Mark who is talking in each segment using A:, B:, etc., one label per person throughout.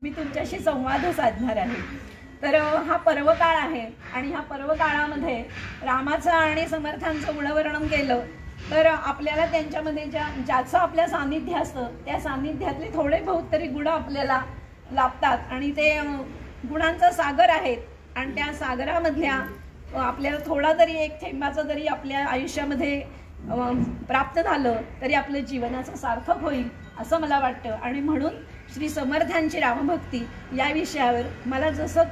A: मी तुमच्याशी संवाद साधणार आहे। तर हा पर्वकाळ आहे आणि ह्या पर्वकाळामध्ये रामाचं आणि समर्थांचं गुणवर्णन केलं तर आपल्याला त्यांच्यामध्ये ज्याचं आपल्या सानिध्य असतं त्या सानिध्यातले थोडे बहुत तरी गुण आपल्याला लाभतात आणि ते गुणांचा सागर आहेत आणि त्या सागरामधल्या आपल्याला थोडा तरी एक थेंबाचं जरी आपल्या आयुष्यामध्ये प्राप्त झालं तरी आपलं जीवनाचं सार्थक होईल असं मला वाटतं। आणि म्हणून श्री समर्थांची रामभक्ती या विषयावर मला जसं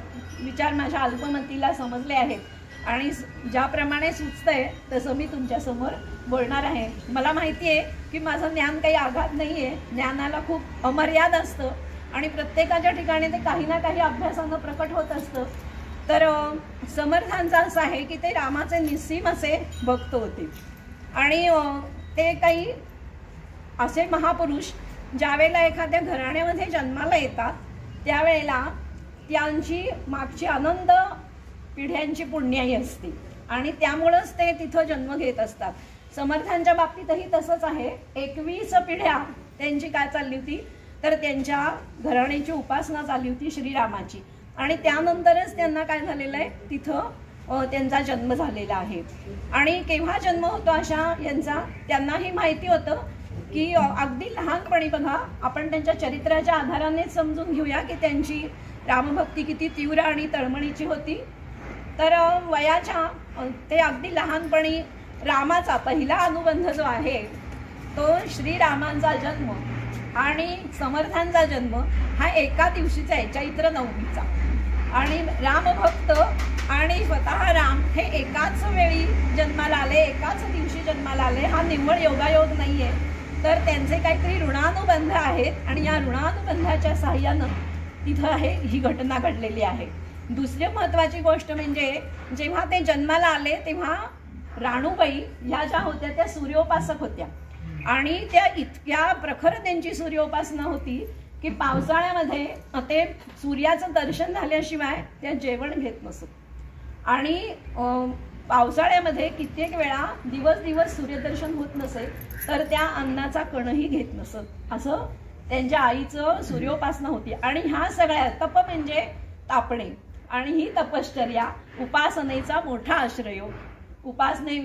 A: विचार माझ्या अल्पमतीला समजले आहेत आणि ज्याप्रमाणे सुचतंय तसं मी तुमच्यासमोर बोलणार आहे। मला माहिती आहे की माझं ज्ञान काही आघात नाही आहे, ज्ञानाला खूप अमर्याद असतं आणि प्रत्येकाच्या ठिकाणी ते काही ना काही अभ्यासानं प्रकट होत असतं। तर समर्थांचं असं आहे की ते रामाचे निस्सीम असे भक्त होते आणि ते काही असे महापुरुष ज्यावेळेला एखाद्या घराण्यामध्ये जन्माला येतात त्यावेळेला त्यांची मागची अनंत पिढ्यांची पुण्याई असते आणि त्यामुळेच ते तिथं जन्म घेत असतात। समर्थांच्या बाबतीतही तसंच आहे। 21 पिढ्या त्यांची काय चालली होती तर त्यांच्या घराण्याची उपासना चालली होती श्रीरामाची आणि त्यानंतरच त्यांना काय झालेलं आहे तिथं त्यांचा जन्म झालेला आहे। आणि केव्हा जन्म होतो अशा यांचा त्यांनाही माहिती होतं की अगदी लहानपणी बघा आपण त्यांच्या चरित्राच्या आधारानेच समजून घेऊया की त्यांची रामभक्ती किती तीव्र आणि तळमळीची होती। तर वयाच्या ते अगदी लहानपणी रामाचा पहिला अनुबंध जो आहे तो श्रीरामांचा जन्म आणि समर्थांचा जन्म हा एका दिवशीचा आहे, चैत्र नवमीचा। आणि रामभक्त आणि स्वतः राम हे एकाच वेळी जन्माला आले, एकाच दिवशी जन्माला आले, हा निव्वळ योगायोग नाहीये। तर त्यांचे काहीतरी ऋणानुबंध आहेत आणि या ऋणानुबंधाच्या साहाय्यानं तिथं आहे ही घटना घडलेली आहे। दुसरी महत्त्वाची गोष्ट म्हणजे जेव्हा ते जन्माला आले तेव्हा राणूबाई ह्या ज्या होत्या त्या सूर्योपासक होत्या आणि त्या इतक्या प्रखर त्यांची सूर्योपासना होती की पावसाळ्यामध्ये ते सूर्याचं दर्शन झाल्याशिवाय त्या जेवण घेत नसत आणि पावसाळ्यामध्ये कित्येक वेळा दिवस सूर्यदर्शन होत नसे तर त्या अन्नाचा कणही घेत नसत। असं त्यांच्या आईचं सूर्योपासना होती आणि ह्या सगळ्या तप म्हणजे तापणे आणि ही तपश्चर्या उपासनेचा मोठा आश्रय। उपासने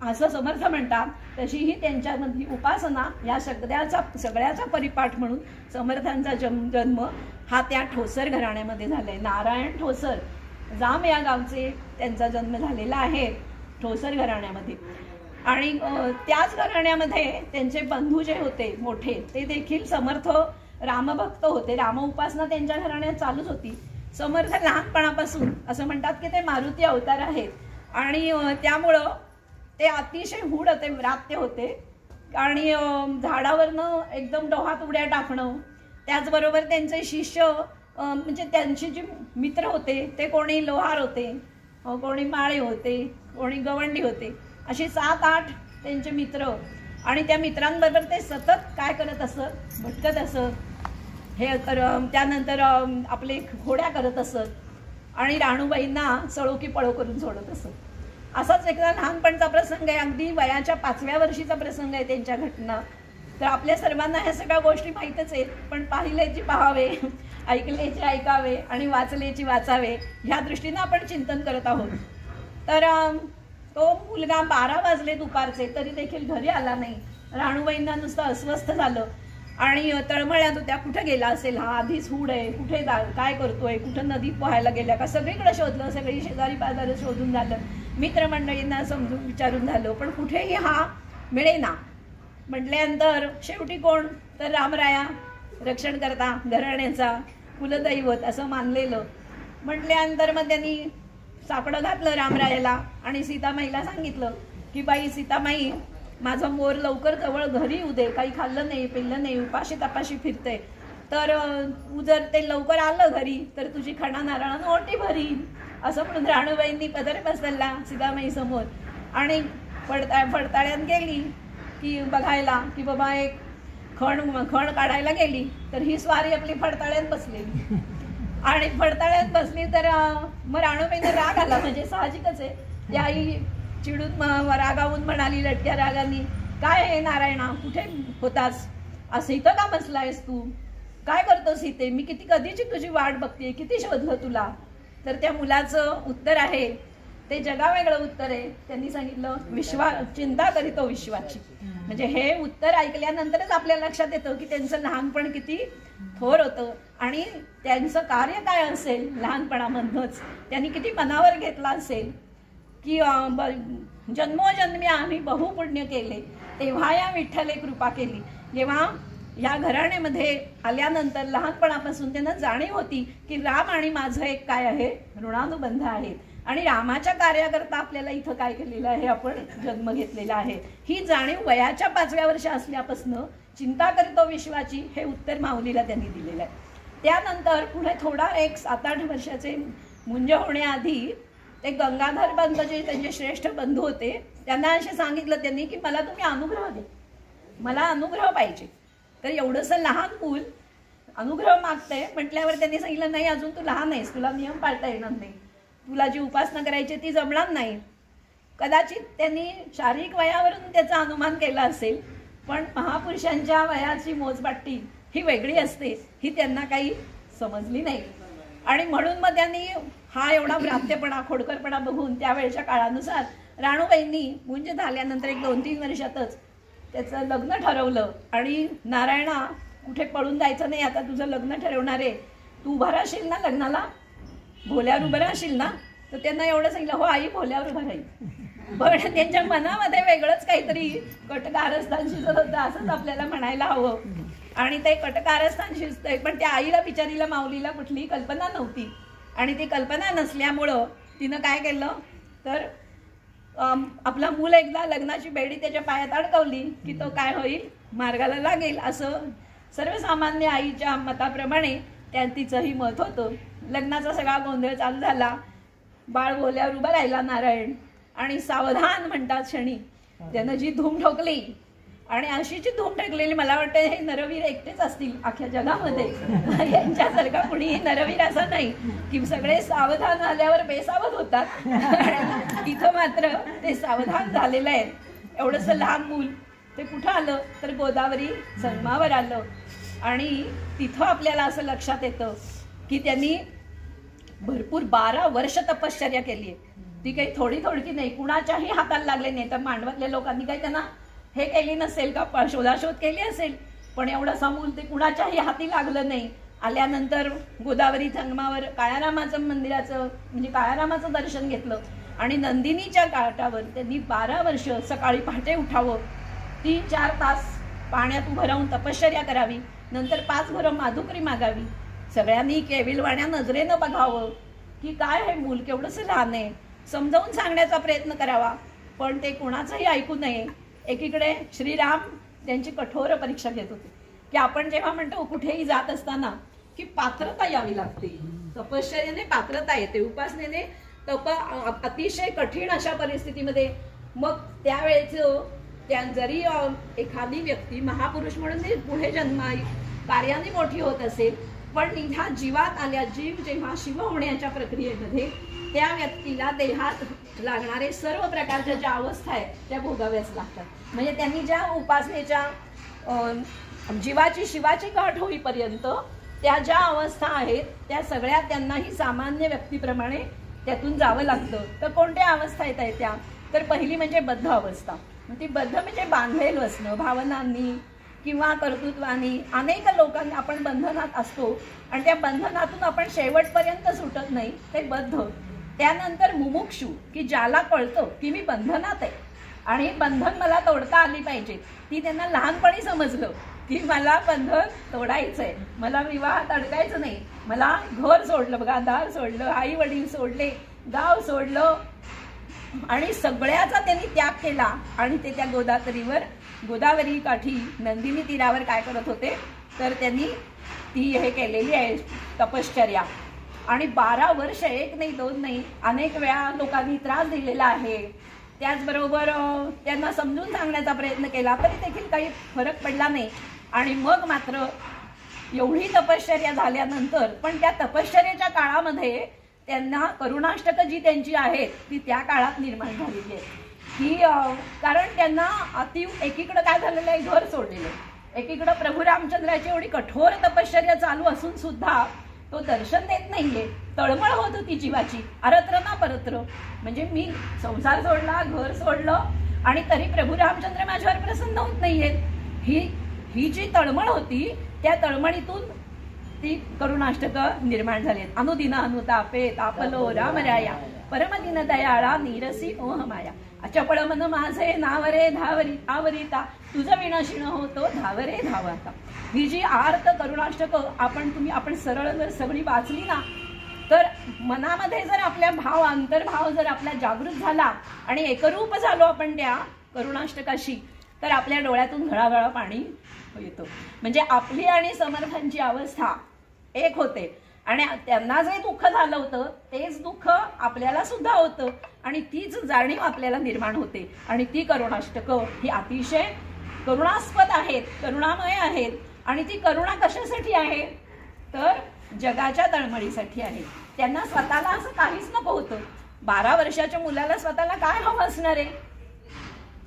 A: असं समर्थ म्हणतात तशीही त्यांच्यामधली उपासना या सगळ्याचा परिपाठ म्हणून समर्थांचा जन्म हा त्या ठोसर घराण्यामध्ये झालाय। नारायण ठोसर जाम या गावचे त्यांचा जन्म झालेला आहे ठोसर घराण्यामध्ये आणि त्याच घराण्यामध्ये त्यांचे बंधू जे होते मोठे ते देखील समर्थ रामभक्त होते। राम उपासना त्यांच्या घराण्यात चालूच होती। समर्थ लहानपणापासून असं म्हणतात की ते मारुती अवतार आहेत आणि त्यामुळं ते अतिशय हूड होते, व्रात्य होते आणि झाडावरनं एकदम डोहात उड्या टाकणं, त्याचबरोबर त्यांचे शिष्य म्हणजे त्यांचे जे मित्र होते ते कोणी लोहार होते, कोणी माळे होते, कोणी गवंडी होते, असे 7-8 त्यांचे मित्र आणि त्या मित्रांबरोबर ते सतत काय करत असत भटकत असत हे त्यानंतर आपले घोड्या करत असत आणि राणूबाईंना सळो की पळो करून सोडत असत। असाच एकदा लहानपणचा प्रसंग आहे, अगदी वयाच्या 5व्या वर्षीचा प्रसंग आहे त्यांच्या घटना। तर आपल्या सर्वांना ह्या सगळ्या गोष्टी माहीतच आहेत पण पाहिलेची पाहावे, ऐकलेची ऐकावे आणि वाचलेची वाचावे ह्या दृष्टीनं आपण चिंतन करत आहोत। तर तो मुलगा 12 वाजले दुपारचे तरी देखील घरी आला नाही। राणूबाईंना नुसतं अस्वस्थ झालं आणि तळमळ्यात होत्या, कुठे गेला असेल हा, आधीच हूड आहे, कुठे काय करतोय, कुठं नदीत पोहायला गेल्या का, सगळीकडे शोधलं, सगळी शेजारी पाजारी शोधून झालं, मित्रमंडळींना समजून विचारून झालं पण कुठेही हा मिळेना। म्हटल्यानंतर शेवटी कोण तर रामराया रक्षण करता घराण्याचा कुलदैवत असं मानलेलं। म्हटल्यानंतर मग त्यांनी साकडं घातलं रामरायाला आणि सीतामाईला सांगितलं की बाई सीतामाई माझं मोर लवकर जवळ घरी येऊ दे, काही खाल्लं नाही पिल्लं नाही, उपाशी तपाशी फिरते, तर तू जर ते लवकर आलं घरी तर तुझी खणा नारळानं ओटी भरीन असं म्हणून राणूबाईंनी पदर बसवला सीतामाई समोर आणि फडताळ्यात गेली की बघायला की बाबा एक खण काढायला गेली तर ही स्वारी आपली फडताळ्यात बसलेली आणि फडताळ्यात बसली तर मग राणूबाईंना राग आला, म्हणजे साहजिकच आहे। ती आई चिडून रागावून म्हणाली लटक्या रागाने, काय आहे नारायणा कुठे होतास, असं इथं का बसलायस तू, काय करतोस इथे, मी कधीची तुझी वाट बघते, किती शोधलं तुला. तर त्या मुलाचं उत्तर आहे ते जगावेगळं उत्तर आहे. त्यांनी सांगितलं चिंता करीतो विश्वाची. म्हणजे हे उत्तर ऐकल्यानंतरच आपल्या लक्षात येतं की त्यांचं लहानपण किती थोर होतं आणि त्यांचं कार्य काय असेल. लहानपणामधनंच त्यांनी किती मनावर घेतला असेल की जन्मोजन्मी आम्ही बहुपुण्य केले तेव्हा या विठ्ठले कृपा केली. जेव्हा या घराण्यामध्ये आल्यानंतर लहानपणापासून त्यांना जाणीव होती की राम आणि माझं एक काय आहे, ऋणानुबंध आहे आणि रामाच्या कार्याकरता आपल्याला इथं काय केलेलं आहे, आपण जन्म घेतलेला आहे. ही जाणीव वयाच्या 5व्या वर्ष असल्यापासून चिंता करतो विश्वाची हे उत्तर माऊलीला त्यांनी दिलेलं आहे. त्यानंतर पुढे थोडा एक 7-8 वर्षाचे मुंज होण्याआधी ते गंगाधर बंधू जे त्यांचे श्रेष्ठ बंधू होते त्यांना असे सांगितलं त्यांनी की मला तुम्ही अनुग्रह द्या, मला अनुग्रह पाहिजे. तर एवढंसं लहान मूल अनुग्रह मागतंय म्हटल्यावर त्यांनी सांगितलं नाही, अजून तू लहान आहेस, तुला नियम पाळता येणार नाही, तुला जी उपासना करायची ती जमणार नाही. कदाचित त्यांनी शारीरिक वयावरून त्याचा अनुमान केला असेल, पण महापुरुषांच्या वयाची मोजपाटी ही वेगळी असते, ही त्यांना काही समजली नाही. आणि म्हणून मग त्यांनी हा एवढा भ्रात्यपणा खोडकरपणा बघून त्यावेळच्या काळानुसार राणूबाईंनी मुंज झाल्यानंतर एक 2-3 वर्षातच त्याचं लग्न ठरवलं. आणि नारायणा कुठे पळून जायचं नाही, आता तुझं लग्न ठरवणार आहे, तू उभा राहशील ना लग्नाला, भोल्यावर उभं राहशील ना. तर त्यांना एवढं सांगितलं, हो आई भोल्यावर उभं राहील. पण त्यांच्या मनामध्ये वेगळंच काहीतरी कटकारस्थान शिजत होतं असंच आपल्याला म्हणायला हवं. आणि ते कटकारस्थान शिजतंय, पण त्या आईला बिचारीला माऊलीला कुठलीही कल्पना नव्हती. आणि ती कल्पना नसल्यामुळं तिनं काय केलं तर आपला मूल एकदा लग्नाची बेडी त्याच्या पायात अडकवली की तो काय होईल, मार्गाला लागेल, असं सर्वसामान्य आईच्या मताप्रमाणे तिचंही मत होतं. लग्नाचा सगळा गोंधळ चालू झाला. बाळ भोल्यावर उभं राहिला नारायण आणि सावधान म्हणतात क्षणी त्यानं जी धूम ठोकली. आणि अशी जी धूम ठोकलेली मला वाटतं हे नरवीर एकटेच असतील अख्ख्या जगामध्ये. यांच्यासारखा कुणीही नरवीर असं नाही की सगळे सावधान झाल्यावर बेसावध होतात. इथं मात्र ते सावधान झालेलं आहे. एवढंसं लहान मूल ते कुठं आलं तर गोदावरी संगमावर आलं. आणि तिथं आपल्याला असं लक्षात येतं की त्यांनी भरपूर 12 वर्ष तपश्चर्या केली आहे. ती काही थोडी नाही, कुणाच्याही हाताला लागले नाही. तर मांडवातल्या लोकांनी काही त्यांना हे केली नसेल का, शोधाशोध केली असेल, पण एवढं समूल ते कुणाच्याही हाती लागलं नाही. आल्यानंतर गोदावरी संगमावर काळारामाचं मंदिराचं म्हणजे काळारामाचं दर्शन घेतलं. आणि नंदिनीच्या काठावर त्यांनी 12 वर्ष सकाळी पहाटे उठावं, 3-4 तास पाण्यात उभं राहून तपश्चर्या करावी, नंतर 5 घरं माधुकरी मागावी. सगळ्यांनी केविलवाण्या नजरेनं बघावं की काय हे मूल केवढंसं लहान आहे, समजावून सांगण्याचा प्रयत्न करावा, पण ते कुणाचंही ऐकू नये. एकीकडे श्रीराम त्यांची कठोर परीक्षा घेत होते की आपण जेव्हा म्हणतो कुठेही जात असताना की पात्रता यावी लागते, तपश्चर्याने पात्रता येते, उपासनेने अतिशय कठीण अशा परिस्थितीमध्ये. मग त्यावेळेचं जरी एखादी व्यक्ती महापुरुष म्हणून पुढे कार्याने मोठी होत असेल, पण ह्या जीवात आल्या, जीव जेव्हा शिव होण्याच्या प्रक्रियेमध्ये त्या व्यक्तीला देहात लागणारे सर्व प्रकारच्या ज्या अवस्था आहेत त्या भोगाव्याच लागतात. म्हणजे त्यांनी ज्या उपासनेच्या जीवाची शिवाची गाठ होईपर्यंत त्या ज्या अवस्था आहेत त्या सगळ्या त्यांनाही सामान्य व्यक्तीप्रमाणे त्यातून जावं लागतं. तर कोणत्या अवस्था येत आहेत त्या, तर पहिली म्हणजे बद्ध अवस्था. ती बद्ध म्हणजे बांधलेलं असणं, भावनांनी किंवा कर्तृत्वानी. अनेक लोकांना आपण बंधनात असतो आणि त्या बंधनातून आपण शेवटपर्यंत सुटत नाही, ते बद्ध. त्यानंतर मुमुक्षू की ज्याला कळतं की मी बंधनात आहे आणि बंधन मला तोडता आली पाहिजे. ती त्यांना लहानपणी समजलं की मला बंधन तोडायचंय, मला विवाहात अडकायचं नाही, मला घर सोडलं, बघा दार सोडलं, आई वडील सोडले, गाव सोडलं आणि सगळ्याचा त्यांनी त्याग केला. आणि ते त्या गोदावरी काठी नंदिनी तीरावर काय करत होते तर त्यांनी ती हे केलेली आहे तपश्चर्या. आणि 12 वर्ष, 1 नाही 2 नाही, अनेक वेळा लोकांनी त्रास दिलेला आहे. त्याचबरोबर त्यांना समजून सांगण्याचा प्रयत्न केला तरी देखील काही फरक पडला नाही. आणि मग मात्र एवढी तपश्चर्या झाल्यानंतर पण त्या तपश्चर्याच्या काळामध्ये त्यांना करुणाष्टक जी त्यांची आहेत ती त्या काळात निर्माण झालेली आहे की कारण त्यांना एकीकडे काय झालेलं आहे, घर सोडलेलं, एकीकडे प्रभू रामचंद्राची एवढी कठोर तपश्चर्या चालू असून सुद्धा तो दर्शन देत नाहीये. तळमळ होत होती जीवाची, अरत्र ना परत्र. म्हणजे मी संसार सोडला, घर सोडलं, आणि तरी प्रभू रामचंद्र माझ्यावर प्रसन्न होत नाहीयेत. ही जी तळमळ होती, त्या तळमळीतून ती करुणाष्टक निर्माण झाली. अनुदिन अनुतापे तापलो रामराया, परमदिन दयाळा नीरसी मोहमाया. अचपळ मन माझे नावरे धावरी आवरिता, तुझं विनाशीण होतो धावरे धावता. ही जी आर्त करुणाष्टक आपण सरळ जर सगळी वाचली ना, तर मनामध्ये जर आपल्या अंतर्भाव जर आपला जागृत झाला आणि एकरूप झालो आपण त्या करुणाष्टकाशी, तर आपल्या डोळ्यातून घळाघळा पाणी येतो. म्हणजे आपली आणि समर्थांची अवस्था एक होते, आणि त्यांना जे दुःख झालं होतं तेच दुःख आपल्याला सुद्धा होतं, आणि तीच जाणीव आपल्याला निर्माण होते. आणि ती करुणाष्टकं ही अतिशय करुणास्पद आहेत, करुणामय आहेत. आणि ती करुणा कशासाठी आहे, तर जगाच्या तळमळीसाठी आहे. त्यांना स्वतःला असं काहीच नको होतं. 12 वर्षाच्या मुलाला स्वतःला काय हवं असणार आहे?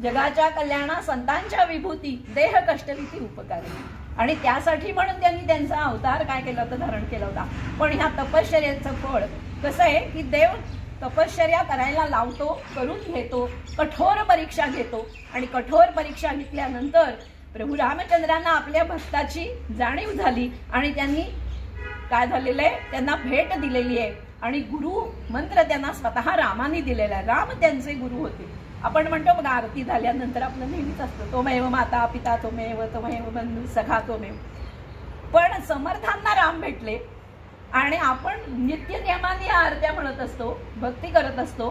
A: जगाच्या कल्याणा संतांच्या विभूती, देह कष्टविती उपकारी. आणि त्यासाठी म्हणून त्यांनी त्यांचा अवतार काय केला होता, धारण केला होता. पण ह्या तपश्चर्याचं फळ कसं आहे की देव तपश्चर्या करायला लावतो, करून घेतो, कठोर परीक्षा घेतो. आणि कठोर परीक्षा घेतल्यानंतर प्रभू रामचंद्रांना आपल्या भक्ताची जाणीव झाली, आणि त्यांनी काय झालेलं आहे, त्यांना भेट दिलेली आहे. आणि गुरु मंत्र त्यांना स्वतः रामाने दिलेला आहे. राम त्यांचे गुरु होते. आपण म्हणतो बघा, आरती झाल्यानंतर आपलं नेहमीच असतं, तोमेव माता पिता तोमेव तोमेव बंधू सखा तोमेव. पण समर्थांना राम भेटले, आणि आपण नित्य नियमाने आरत्या म्हणत असतो, भक्ती करत असतो,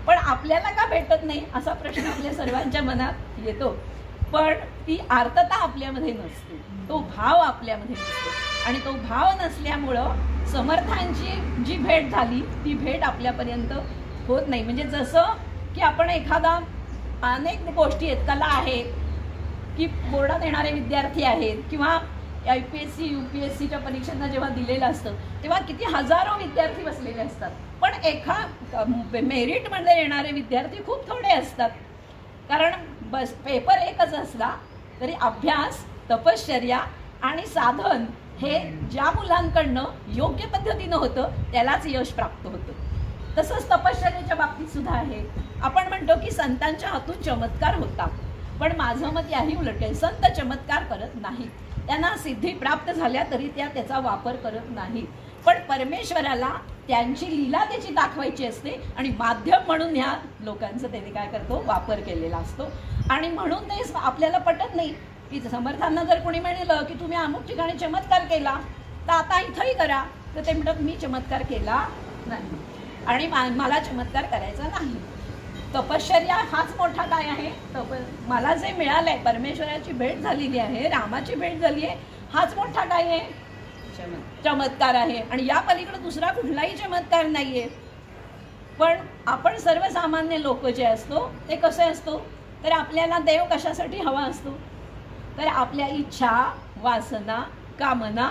A: पण आपल्याला का भेटत नाही असा प्रश्न आपल्या सर्वांच्या मनात येतो. पण ती आर्तता आपल्यामध्ये नसते, तो भाव आपल्यामध्ये नसतो. आणि तो भाव नसल्यामुळं समर्थांची जी भेट झाली ती भेट आपल्यापर्यंत होत नाही. म्हणजे जसं की आपण अनेक गोष्टी आहेत, कला आहेत, की बोर्डात येणारे विद्यार्थी आहेत, किंवा IPSC UPSCच्या परीक्षांना जेव्हा दिलेलं असतं तेव्हा किती हजारो विद्यार्थी बसलेले असतात, पण मेरिटमध्ये येणारे विद्यार्थी खूप थोडे असतात. कारण बस पेपर एकच असला तरी अभ्यास, तपश्चर्या आणि साधन हे ज्या मुलांकडनं योग्य पद्धतीनं होतं त्यालाच यश प्राप्त होतं. तसंच तपश्चर्याच्या बाबतीत सुद्धा आहे. आपण म्हणतो की संतांच्या हातून चमत्कार होता, पण माझं मत याही उलट आहे. संत चमत्कार करत नाही, त्यांना सिद्धी प्राप्त झाल्या तरी त्याचा वापर करत नाही. पण परमेश्वराला त्यांची लीला त्याची दाखवायची असते, आणि माध्यम म्हणून ह्या लोकांचं त्यांनी काय करतो, वापर केलेला असतो. आणि म्हणून ते आपल्याला पटत नाही की समर्थांना जर कोणी म्हणलं की तुम्ही अमुक ठिकाणी चमत्कार केला तर आता इथंही करा, तर ते म्हणतात मी चमत्कार केला नाही आणि मला चमत्कार करायचा नाही. तपश्चर्या हाच मोठा काय आहे, मला जे मिळालंय, परमेश्वराची भेट झालेली आहे, रामाची भेट झाली आहे, हाच मोठा काय आहे, चमत्कार आहे. आणि या पलीकडे दुसरा कुठलाही चमत्कार नाहीये. पण आपण सर्वसामान्य लोक जे असतो ते कसे असतो, तर आपल्याला देव कशासाठी हवा असतो, तर आपल्या इच्छा, वासना, कामना,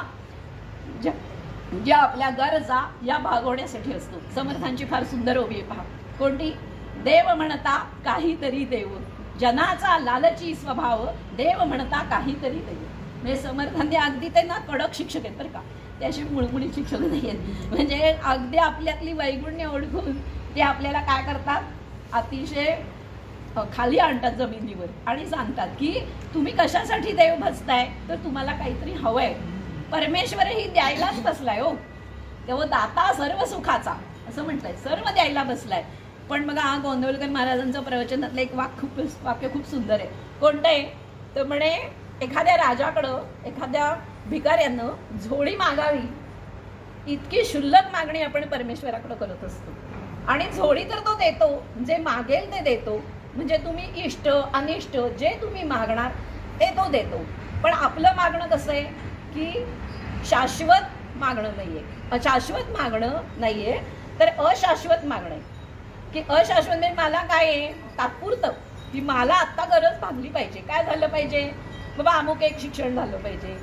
A: ज्या आपल्या गरजा या भागवण्यासाठी असतो. समर्थांची फार सुंदर ओवी पहा, कोणती, देव म्हणता काहीतरी देव, जनाचा लालची स्वभाव, देव म्हणता काहीतरी देव. म्हणजे समर्थांनी अगदी ते ना कडक शिक्षक आहेत बरं का, त्याशी मुळमुळी शिक्षक नाही आहेत. म्हणजे अगदी आपल्यातली वैगुण्य ओळखून ते आपल्याला काय करतात, अतिशय खाली आणतात जमिनीवर आणि सांगतात की तुम्ही कशासाठी देव भजताय, तर तुम्हाला काहीतरी हवंय. परमेश्वरही द्यायलाच बसलाय हो, तेव्हा दाता सर्व सुखाचा असं म्हटलंय, सर्व द्यायला बसलाय. पण बघा गोंदवलकर महाराजांचं प्रवचनातलं एक वाक्य खूप सुंदर आहे. कोणतं आहे, तर म्हणे एखाद्या राजाकडं एखाद्या भिकाऱ्यानं झोळी मागावी इतकी शुल्लक मागणी आपण परमेश्वराकडे करत असतो, आणि झोळी तर तो देतो, जे मागेल ते देतो. म्हणजे तुम्ही इष्ट अनिष्ट जे तुम्ही मागणार ते तो देतो. पण आपलं मागणं कसं आहे की शाश्वत मागणं नाहीये, अशाश्वत मागणं नाहीये, तर अशाश्वत मागणं आहे. की अशाश्वत म्हणजे मला काय आहे, तात्पुरतं, की मला आत्ता गरज भागली पाहिजे. काय झालं पाहिजे, बाबा अमुक एक शिक्षण झालं पाहिजे,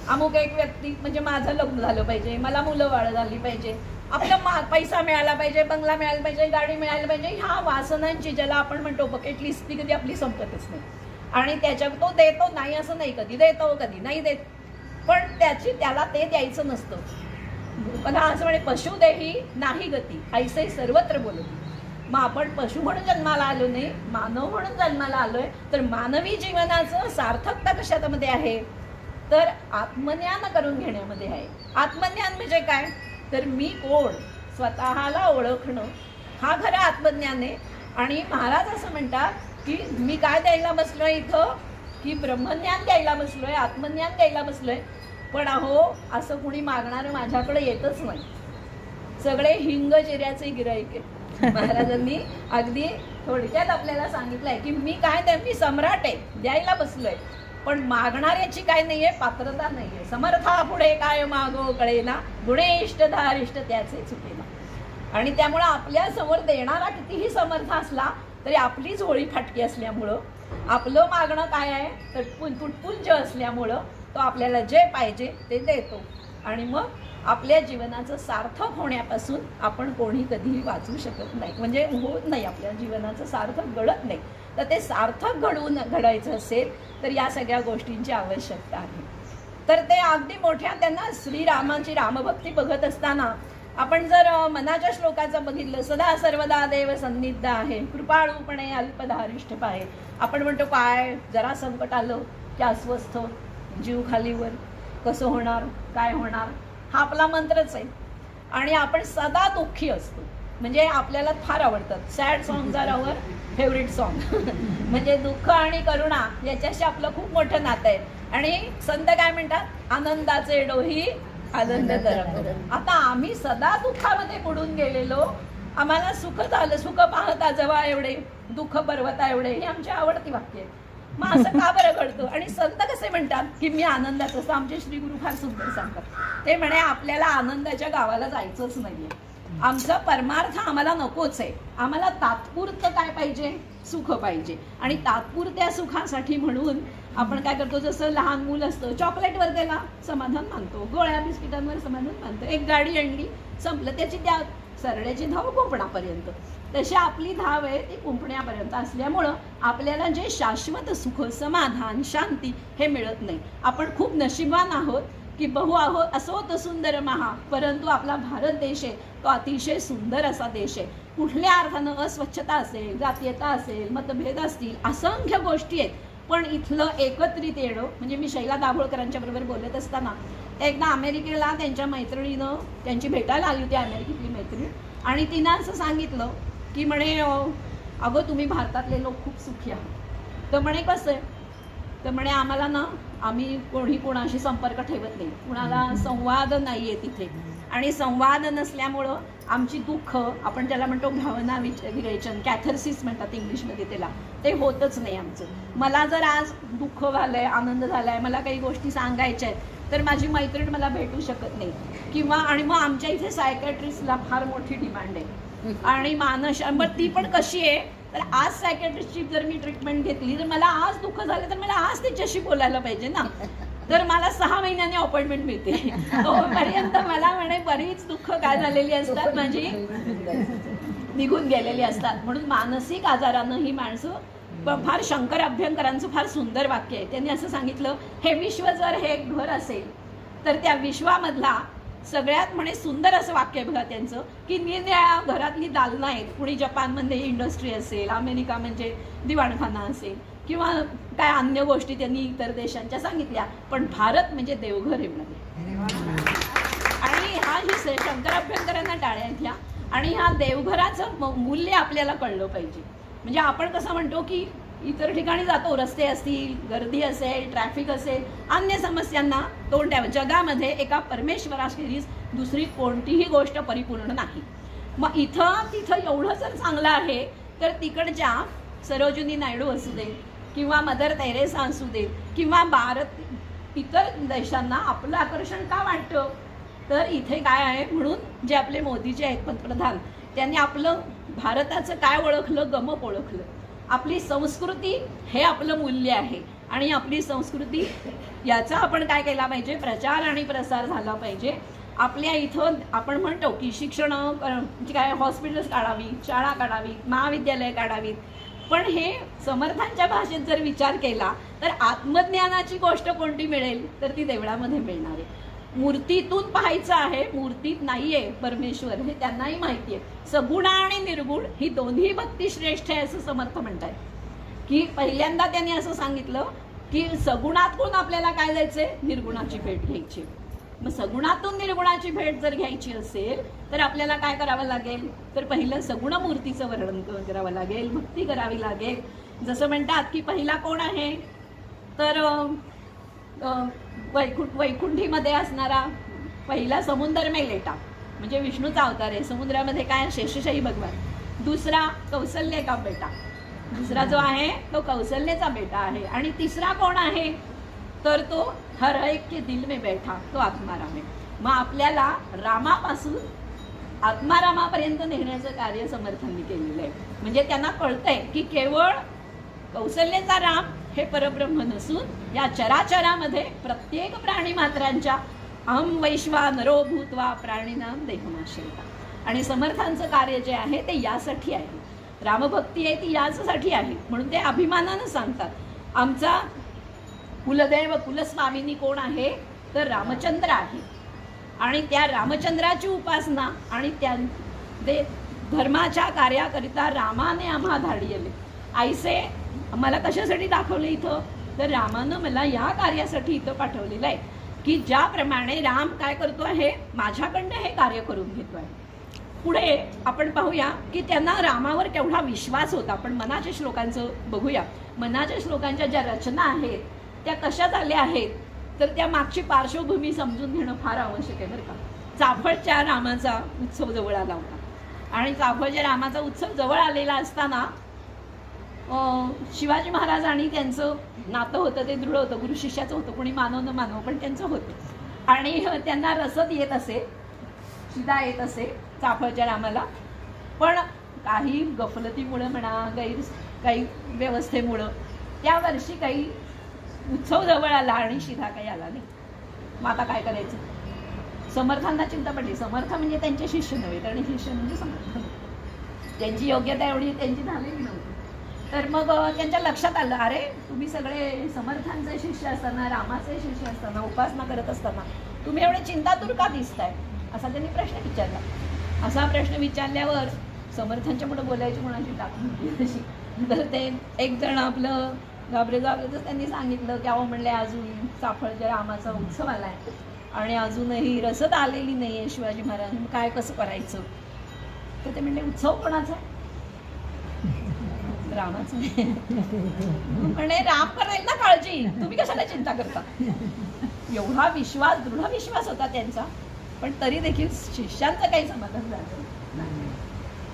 A: अमुक एक व्यक्ती म्हणजे माझं लग्न झालं पाहिजे, मला मुलं बाळ झाली पाहिजे, आपला पैसा मिळाला पाहिजे, बंगला मिळाला पाहिजे, गाडी मिळायला पाहिजे. ह्या वासनांची, ज्याला आपण म्हणतो बकेट लिस्ट, ती कधी आपली संपतच नाही. आणि त्याच्या तो देतो नाही असं नाही, कधी देतो कधी नाही देत, पण त्याला ते द्यायचं नसतं. पण असं म्हणे पशुदेही नाही गती ऐसे सर्वत्र बोलती. मग आपण पशु म्हणून जन्माला आलो नाही, मानव म्हणून जन्माला आलोय. तर मानवी जीवनाचं सार्थकता कशामध्ये आहे, तर आत्मज्ञान करून घेण्यामध्ये आहे. आत्मज्ञान म्हणजे काय, तर मी कोण स्वतःला ओळखणं हा खरं आत्मज्ञान आहे. आणि महाराज असं म्हणतात की मी काय द्यायला बसलोय इथं, की ब्रह्मज्ञान द्यायला बसलोय, आत्मज्ञान द्यायला बसलोय. पण अहो असं कुणी मागणारं माझ्याकडे येतच नाही. सगळे हिंग जिऱ्याचे गिराईक आहे. महाराजांनी अगदी थोडक्यात आपल्याला सांगितलंय की मी काय मी सम्राट आहे, द्यायला बसलोय, पण मागणाऱ्याची काय नाहीये, पात्रता नाहीये. समर्था पुढे काय मागो कळेना, गुणे इष्ट धारिष्ट त्याचे चुकेना. आणि त्यामुळं आपल्या समोर देणारा कितीही समर्थ असला तरी आपली झोळी फाटकी असल्यामुळं, आपलं मागणं काय आहे तर तुटपुंज असल्यामुळं तो आपल्याला जे पाहिजे ते देतो. आणि मग आपल्या जीवनाचं सार्थक होण्यापासून आपण कोणी कधीही वाचू शकत नाही, म्हणजे होत नाही, आपल्या जीवनाचं सार्थक घडत नाही. तर ते सार्थक घडायचं असेल तर या सगळ्या गोष्टींची आवश्यकता आहे. तर ते अगदी मोठ्या त्यांना श्रीरामाची रामभक्ती बघत असताना आपण जर मनाच्या श्लोकाचं बघितलं, सदा सर्वदा देव सन्निध आहे, कृपाळूपणे अल्पधारिष्ठ पाहे. आपण म्हणतो काय जरा संकट आलं की अस्वस्थ, जीव खालीवर, कसं होणार काय होणार, हा आपला मंत्रच आहे. आणि आपण सदा दुःखी असतो, म्हणजे आपल्याला फार आवडतात सॅड सॉंग्स आर आवर फेवरेट सॉन्ग. म्हणजे दुःख आणि करुणा याच्याशी आपलं खूप मोठं नातं आहे. आणि संत काय म्हणतात, आनंदाचे डोही आनंद तरंग. आता आम्ही सदा दुःखामध्ये बुडून गेलेलो, आम्हाला सुख झालं, सुख पाहता जवळ एवढे, दुःख पर्वता एवढे, ही आमची आवडती वाक्य आहे. मग असं का बरं घडतं. आणि संत कसे म्हणतात की मी आनंदात, असं आमचे श्री गुरु फार सुंदर सांगतात. ते म्हणे आपल्याला आनंदाच्या गावाला जायचंच नाहीये, आमचा परमार्थ आम्हाला नकोच आहे, आम्हाला तात्पुरतं काय पाहिजे, सुख पाहिजे. आणि तात्पुरत्या सुखासाठी म्हणून आपण काय करतो, जसं लहान मूल असतं चॉकलेटवर त्याला समाधान मानतो, गोळ्या बिस्किटांवर समाधान मानतो, एक गाडी आणली संपलं, त्याची त्या सरड्याची धाव कुंपणापर्यंत. तशी आपली धाव आहे ती कुंपण्यापर्यंत असल्यामुळं आपल्याला जे शाश्वत सुख, समाधान, शांती हे मिळत नाही. आपण खूप नशिबान आहोत की बहु आहोत असो तो सुंदर महा, परंतु आपला भारत देश आहे तो अतिशय सुंदर असा देश आहे. कुठल्या अर्थानं अस्वच्छता असेल, जातीयता असेल, मतभेद असतील, असंख्य गोष्टी आहेत, पण इथलं एकत्रित येणं, म्हणजे मी शैला दाभोळकरांच्या बरोबर बोलत असताना एकदा अमेरिकेला त्यांच्या मैत्रिणीनं त्यांची भेटायला आली होती, अमेरिकेतली मैत्रीण, आणि तिनं असं सांगितलं की म्हणे अगं तुम्ही भारतातले लोक खूप सुखी आहात. तर म्हणे कसं आहे, तर म्हणे आम्हाला ना, आम्ही कोणी कोणाशी संपर्क ठेवत नाही, कुणाला संवाद नाही आहे तिथे, आणि संवाद नसल्यामुळं आमची दुःख, आपण ज्याला म्हणतो भावना विरेचन, कॅथर्सिस म्हणतात इंग्लिशमध्ये त्याला, ते होतच नाही आमचं. मला जर आज दुःख झालंय, आनंद झालाय, मला काही गोष्टी सांगायच्या आहेत, तर माझी मैत्रीण मला भेटू शकत नाही. किंवा आणि मग आमच्या इथे सायकॅट्रिस्टला फार मोठी डिमांड आहे, आणि मग ती पण कशी आहे, तर आज सायकॅट्रिस्टची जर मी ट्रीटमेंट घेतली तर मला आज दुःख झालं तर मला आज तिच्याशी बोलायला पाहिजे ना, तर मला 6 महिन्यांनी अपॉइंटमेंट मिळते. तोपर्यंत मला म्हणे बरीच दुःख काय झालेली असतात माझी, निघून गेलेली असतात. म्हणून मानसिक आजारानं ही माणसं फार, शंकर अभ्यंकरांचं फार सुंदर वाक्य आहे. त्यांनी असं सांगितलं, हे विश्व जर हे एक घर असेल तर त्या विश्वामधला सगळ्यात म्हणे सुंदर असं वाक्य आहे बघा त्यांचं, की निरनिळ्या घरातली दालनं आहेत. कुणी जपानमध्ये इंडस्ट्री असेल, अमेरिका म्हणजे दिवाणखाना असेल, किंवा काय अन्य गोष्टी त्यांनी इतर देशांच्या सांगितल्या, पण भारत म्हणजे देवघर आहे म्हणे. आणि हा ही शंकर अभ्यंकरांना टाळ्या घ्या. आणि ह्या देवघराचं मूल्य आपल्याला कळलं पाहिजे. म्हणजे आपण कसं म्हणतो की इतर ठिकाणी जातो, रस्ते असतील, गर्दी असेल, ट्रॅफिक असेल, अन्य समस्यांना तोंड द्यावं. जगामध्ये एका परमेश्वराखेरीज दुसरी कोणतीही गोष्ट परिपूर्ण नाही. मग इथं तिथं एवढं जर चांगलं आहे तर तिकडच्या सरोजिनी नायडू असू दे, किंवा मदर तेरेसा असू दे, किंवा भारत इतर देशांना आपलं आकर्षण का वाटतं, तर इथे काय आहे. म्हणून जे आपले मोदीजी आहेत पंतप्रधान, त्यांनी आपलं भारताचं काय ओळखलं, गमक ओळखलं. आपली संस्कृती हे आपलं मूल्य आहे, आणि आपली संस्कृती याचा आपण काय केला पाहिजे, प्रचार आणि प्रसार झाला पाहिजे. आपल्या इथं आपण म्हणतो की शिक्षण काय, हॉस्पिटल्स काढावी, शाळा काढावी, महाविद्यालय काढावीत, पण हे समर्थांच्या भाषेत जर विचार केला तर आत्मज्ञानाची गोष्ट कोणती मिळेल तर ती देवळामध्ये मिळणार आहे. मूर्तीतून पाहायचं आहे, मूर्तीत नाहीये परमेश्वर हे त्यांनाही माहिती आहे. सगुण आणि निर्गुण ही दोन्ही भक्ती श्रेष्ठ आहे असं समर्थ म्हणतायत. की पहिल्यांदा त्यांनी असं सांगितलं की सगुणातून आपल्याला काय जायचंय, निर्गुणाची भेट घ्यायची. मग सगुणातून निर्गुणाची भेट जर घ्यायची असेल तर आपल्याला काय करावं लागेल तर पहिलं सगुण मूर्तीचं वर्णन करावं लागेल, भक्ती करावी लागेल. जसं म्हणतात की पहिला कोण आहे तर वैकुंठीमध्ये असणारा पहिला समुद्र मेलेटा म्हणजे विष्णूचा अवतार आहे. समुद्रामध्ये काय शेषशाही भगवान. दुसरा कौसल्य का बेटा, दुसरा जो आहे तो कौसल्याचा बेटा आहे. आणि तिसरा कोण आहे तर तो हर एक के दिल में बैठा तो आत्माराम आहे. मग आपल्याला रामापासून आत्मारामापर्यंत नेण्याचं कार्य समर्थांनी केलेलं आहे. म्हणजे त्यांना कळतंय की केवळ कौसल्याचा राम हे परब्रह्म नसून या चराचरामध्ये प्रत्येक प्राणी मात्रांच्या अहम वैश्वा नरो भूत्वा प्राणीनाम देहमाश्रिता. आणि समर्थांचं कार्य जे आहे ते यासाठी आहे. रामभक्ती आहे ती यासाठी आहे म्हणून ते अभिमानानं सांगतात. आमचा कुलदैव कुलस्वामिनी कोण आहे तर रामचंद्र आहे. आणि त्या रामचंद्राची उपासना आणि त्या धर्माच्या कार्याकरिता रामाने आम्हा धाडले. आईसे मला कशासाठी दाखवलं इथं तर रामानं मला या कार्यासाठी इथं पाठवलेलं आहे की ज्याप्रमाणे राम काय करतो आहे माझ्याकडनं हे कार्य करून घेतो आहे. पुढे आपण पाहूया की त्यांना रामावर केवढा विश्वास होता. आपण मनाच्या श्लोकांचं बघूया. मनाच्या श्लोकांच्या ज्या रचना आहेत त्या कशा झाल्या आहेत तर त्या मागची पार्श्वभूमी समजून घेणं फार आवश्यक आहे बरं का. चाफळच्या रामाचा उत्सव जवळ आला होता आणि चाफळच्या रामाचा उत्सव जवळ आलेला असताना शिवाजी महाराज आणि त्यांचं नातं होतं ते दृढ होतं. गुरु शिष्याचं होतं, कोणी मानव न मानव पण त्यांचं होतं. आणि त्यांना रसद येत असे, शिदा येत असे चाफळच्या रामाला. पण काही गफलतीमुळं म्हणा काही व्यवस्थेमुळं त्या वर्षी काही उत्सव जवळ आला आणि शिधा काही आला नाही. मग आता काय करायचं. समर्थांना चिंता पडली. समर्थ म्हणजे त्यांचे शिष्य नव्हे कारण शिष्य म्हणजे समर्थ. त्यांची योग्यता एवढी त्यांची झालेली नव्हती. तर मग त्यांच्या लक्षात आलं अरे तुम्ही सगळे समर्थांचे शिष्य असताना रामाचे शिष्य असताना उपासना करत असताना तुम्ही एवढे चिंतातूर का दिसताय असा त्यांनी प्रश्न विचारला. असा प्रश्न विचारल्यावर समर्थांच्या पुढे बोलायची कोणाची टाकून अशी. तर ते एक जण आपलं घाबरेच त्यांनी सांगितलं की अहो म्हणले अजून चाफळच्या रामाचा उत्सव आलाय आणि अजूनही रसद आलेली नाहीये शिवाजी महाराज काय कसं करायचं. तर ते म्हणले उत्सव कोणाचा रामाचा. म्हणे राम करेल ना काळजी तुम्ही कशाला चिंता करता. एवढा विश्वास दृढ विश्वास होता त्यांचा. पण तरी देखील शिष्यांचं काही समाधान झालं.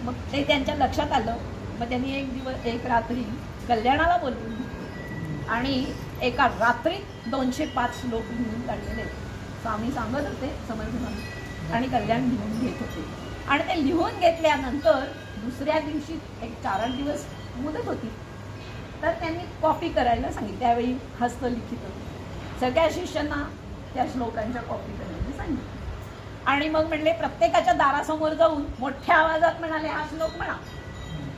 A: मग ते त्यांच्या लक्षात आलं. मग त्यांनी एक रात्री कल्याणाला बोलवून आणि एका रात्रीत 205 श्लोक लिहून काढलेले स्वामी सांगत होते समर्थ आणि कल्याण लिहून घेत होते. आणि ते लिहून घेतल्यानंतर दुसऱ्या दिवशी एक 4-8 दिवस मुदत होती तर त्यांनी कॉपी करायला सांगितली. त्यावेळी हस्तलिखित सगळ्या शिष्यांना त्या श्लोकांच्या कॉपी करायला सांगितलं. आणि मग म्हणले प्रत्येकाच्या दारासमोर जाऊन मोठ्या आवाजात म्हणाले हा श्लोक म्हणा.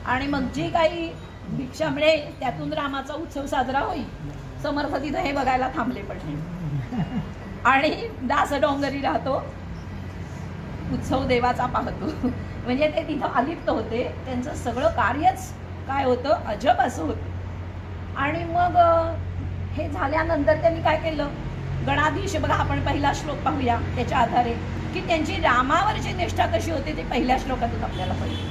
A: आणि मग जी काही भिक्षा मिळेल त्यातून रामाचा उत्सव साजरा होईल. समर्थ तिथं हे बघायला थांबले पण आणि दास डोंगरी राहतो उत्सव देवाचा पाहतो. म्हणजे ते तिथं अलिप्त होते. त्यांचं सगळं कार्यच काय होतं अजब असं होतं. आणि मग हे झाल्यानंतर त्यांनी काय केलं गणाधीश बघा आपण पहिला श्लोक पाहूया त्याच्या आधारे की त्यांची रामावरची निष्ठा कशी होते ते पहिल्या श्लोकातून आपल्याला पाहिजे.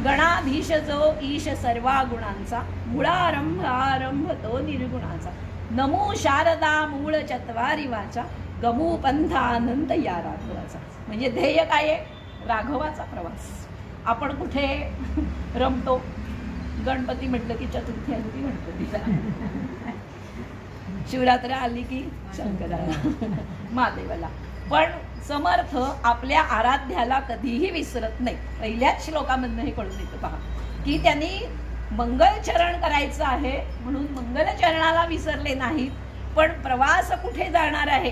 A: गणाधीश जो ईश सर्वा गुणांचा मुळारंभ आरंभ तो निर्गुणाचा नमो शारदा मूळ चत्वारी वाचा गमू पंथ आनंद या राघवाचा. म्हणजे ध्येय काय आहे राघवाचा प्रवास. आपण कुठे रमतो गणपती म्हटलं की चतुर्थी आली की गणपतीला, शिवरात्र आली की शंकराला महादेवाला. पण समर्थ आपल्या आराध्याला कधीही विसरत नाही. पहिल्याच श्लोकामधनं हे कळून येतं पहा की त्यांनी मंगलचरण करायचं आहे म्हणून मंगलचरणाला विसरले नाहीत. पण प्रवास कुठे जाणार आहे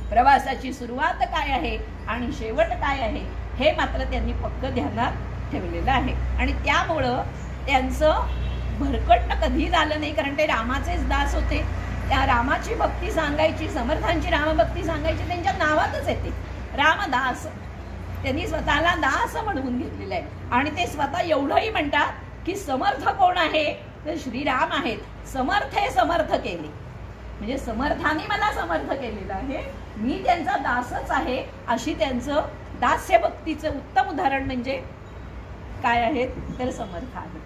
A: प्रवासाची सुरुवात काय आहे आणि शेवट काय आहे हे मात्र त्यांनी पक्क ध्यानात ठेवलेलं आहे. आणि त्यामुळं त्यांचं भरकटणं कधी झालं नाही, कारण ते रामाचेच दास होते. त्या रामाची भक्ती सांगायची, समर्थांची रामभक्ती सांगायची त्यांच्या नावातच येते, रामदास. त्यांनी स्वतःला दास म्हणवून घेतलेलं आहे. आणि ते स्वतः एवढंही म्हणतात की समर्थ कोण आहे तर श्रीराम आहेत. समर्थ केले, म्हणजे समर्थाने मला समर्थ केलेलं आहे, मी त्यांचा दासच आहे, अशी त्यांचं दास्य भक्तीचं उत्तम उदाहरण म्हणजे काय आहेत तर समर्थ आहेत.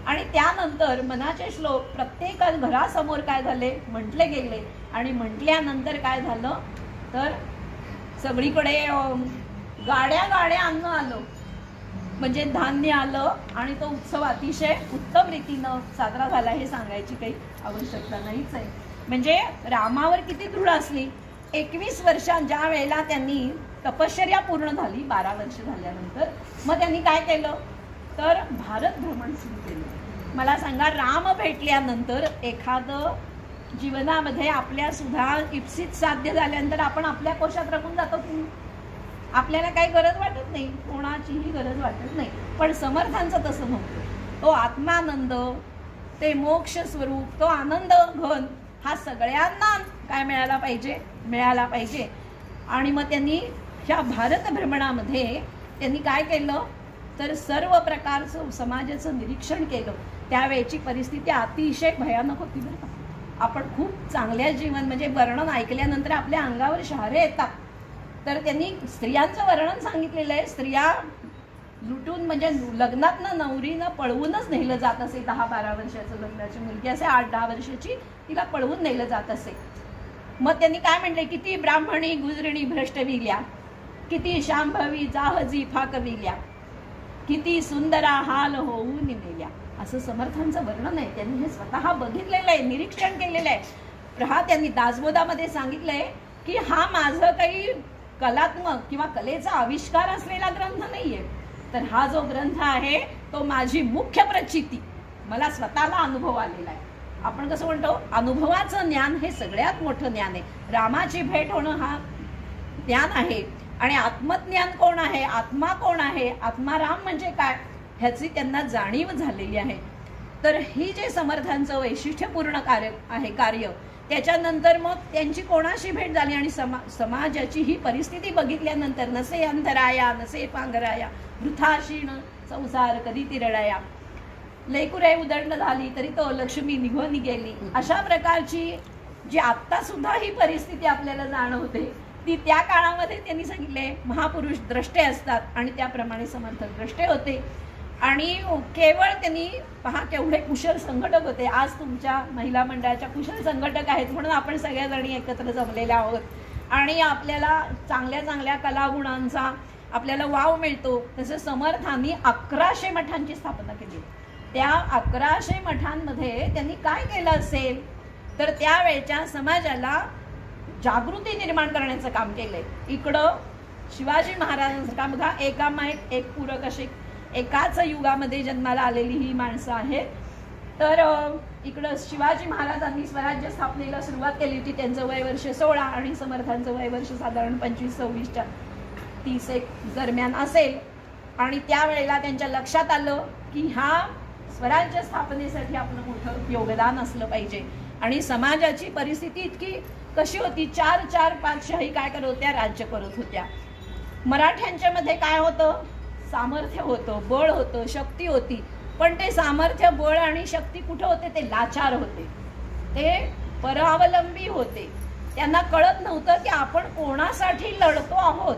A: आणि त्यानंतर मनाचे श्लोक प्रत्येक घरासमोर काय झाले म्हटले गेले. आणि म्हटल्यानंतर काय झालं तर सगळीकडे गाड्या अन्न आलं, म्हणजे धान्य आलं. आणि तो उत्सव अतिशय उत्तम रीतीनं साजरा झाला हे सांगायची काही आवश्यकता नाहीच आहे. म्हणजे रामावर किती दृढ असली. 21 वर्षां ज्या वेळेला त्यांनी तपश्चर्या पूर्ण झाली, 12 वर्ष झाल्यानंतर मग त्यांनी काय केलं तर भारत भ्रमण सुरू केलं. मला सांगा, राम भेटल्यानंतर एखादं जीवनामध्ये आपल्या सुद्धा इप्सित साध्य झाल्यानंतर आपण आपल्या कोशात रमून जातो की आपल्याला काही गरज वाटत नाही, कोणाचीही गरज वाटत नाही. पण समर्थांचं तसं नव्हतं. तो आत्मानंद, ते मोक्ष स्वरूप, तो आनंद घन हा सगळ्यांना काय मिळाला पाहिजे. आणि मग त्यांनी ह्या भारत भ्रमणामध्ये त्यांनी काय केलं तर सर्व प्रकारचं समाजाचं निरीक्षण केलं. त्यावेळची परिस्थिती अतिशय भयानक होती बरं का. आपण खूप चांगल्या जीवन म्हणजे वर्णन ऐकल्यानंतर आपल्या अंगावर शहारे येतात. तर त्यांनी स्त्रियांचं वर्णन सांगितलेलं आहे. स्त्रिया लुटून म्हणजे लग्नातनं नवरीनं पळवूनच नेलं जात असे. 10-12 वर्षाचं लग्नाची मुलगी असे, 8-10 वर्षाची, तिला पळवून नेलं जात असे. मग त्यांनी काय म्हटले, किती ब्राह्मणी गुजरिणी भ्रष्ट विल्या, किती शांभवी जाहजी फाकविल्या, किती सुंदरा हाल होऊन नेल्या. असं समर्थांचं वर्णन आहे. त्यांनी हे स्वतः बघितलेलं आहे, निरीक्षण केलेलं आहे. हा त्यांनी दासबोधामध्ये सांगितलंय की हा माझं काही कलात्मक किंवा कलेचा आविष्कार असलेला ग्रंथ नाहीये, तर हा जो ग्रंथ आहे तो माझी मुख्य प्रचिती, मला स्वतःला अनुभव आलेला आहे. आपण कसं म्हणतो अनुभवाचं ज्ञान हे सगळ्यात मोठं ज्ञान आहे. रामाची भेट होणं हा ज्ञान आहे. आणि आत्मज्ञान कोण आहे, आत्मा कोण आहे, आत्माराम म्हणजे काय ह्याची त्यांना जाणीव झालेली आहे. तर ही जे समर्थांचं वैशिष्ट्यपूर्ण कार्य त्याच्यानंतर मग त्यांची कोणाशी भेट झाली आणि समाजाची ही परिस्थिती बघितल्यानंतर नसे अंधराया नसे पांघराया वृथाशीण संसार कधी तिरडाया, लेकुरे उदंड झाली तरी तो लक्ष्मी निघून गेली. अशा प्रकारची जी आत्ता सुद्धा ही परिस्थिती आपल्याला जाणवते ती त्या काळामध्ये त्यांनी सांगितले. महापुरुष द्रष्टे असतात आणि त्याप्रमाणे समर्थ द्रष्टे होते. आणि केवळ त्यांनी पहा केवढे कुशल संघटक होते. आज तुमच्या महिला मंडळाच्या कुशल संघटक आहेत म्हणून आपण सगळ्याजणी एकत्र जमलेल्या आहोत आणि आपल्याला चांगल्या चांगल्या कलागुणांचा आपल्याला वाव मिळतो. तसं समर्थांनी 1100 मठांची स्थापना केली. त्या 1100 मठांमध्ये त्यांनी काय केलं असेल तर त्यावेळच्या समाजाला जागृती निर्माण करण्याचं काम केलंय. इकडं शिवाजी महाराजांचं काम बघा, एकामागे एक पूरक असे एकाच युगामध्ये जन्माला आलेली ही माणसं आहेत. तर इकडं शिवाजी महाराजांनी स्वराज्य स्थापनेला सुरुवात केली होती. त्यांचं वय वर्ष 16 आणि समर्थांचं वय वर्ष साधारण 25-26च्या 30 दरम्यान असेल. आणि त्यावेळेला त्यांच्या लक्षात आलं की हा स्वराज्य स्थापनेसाठी आपलं मोठं योगदान असलं पाहिजे. आणि समाजाची परिस्थिती इतकी कशी होती, 4-5 शाही काय करत होत्या, राज्य करत होत्या. मराठ्यांच्या मध्ये काय होतं, सामर्थ्य होतं, बळ होतं, शक्ती होती. पण ते सामर्थ्य, बळ आणि शक्ती कुठं होते, ते लाचार होते, ते परावलंबी होते. त्यांना कळत नव्हतं की आपण कोणासाठी लढतो आहोत.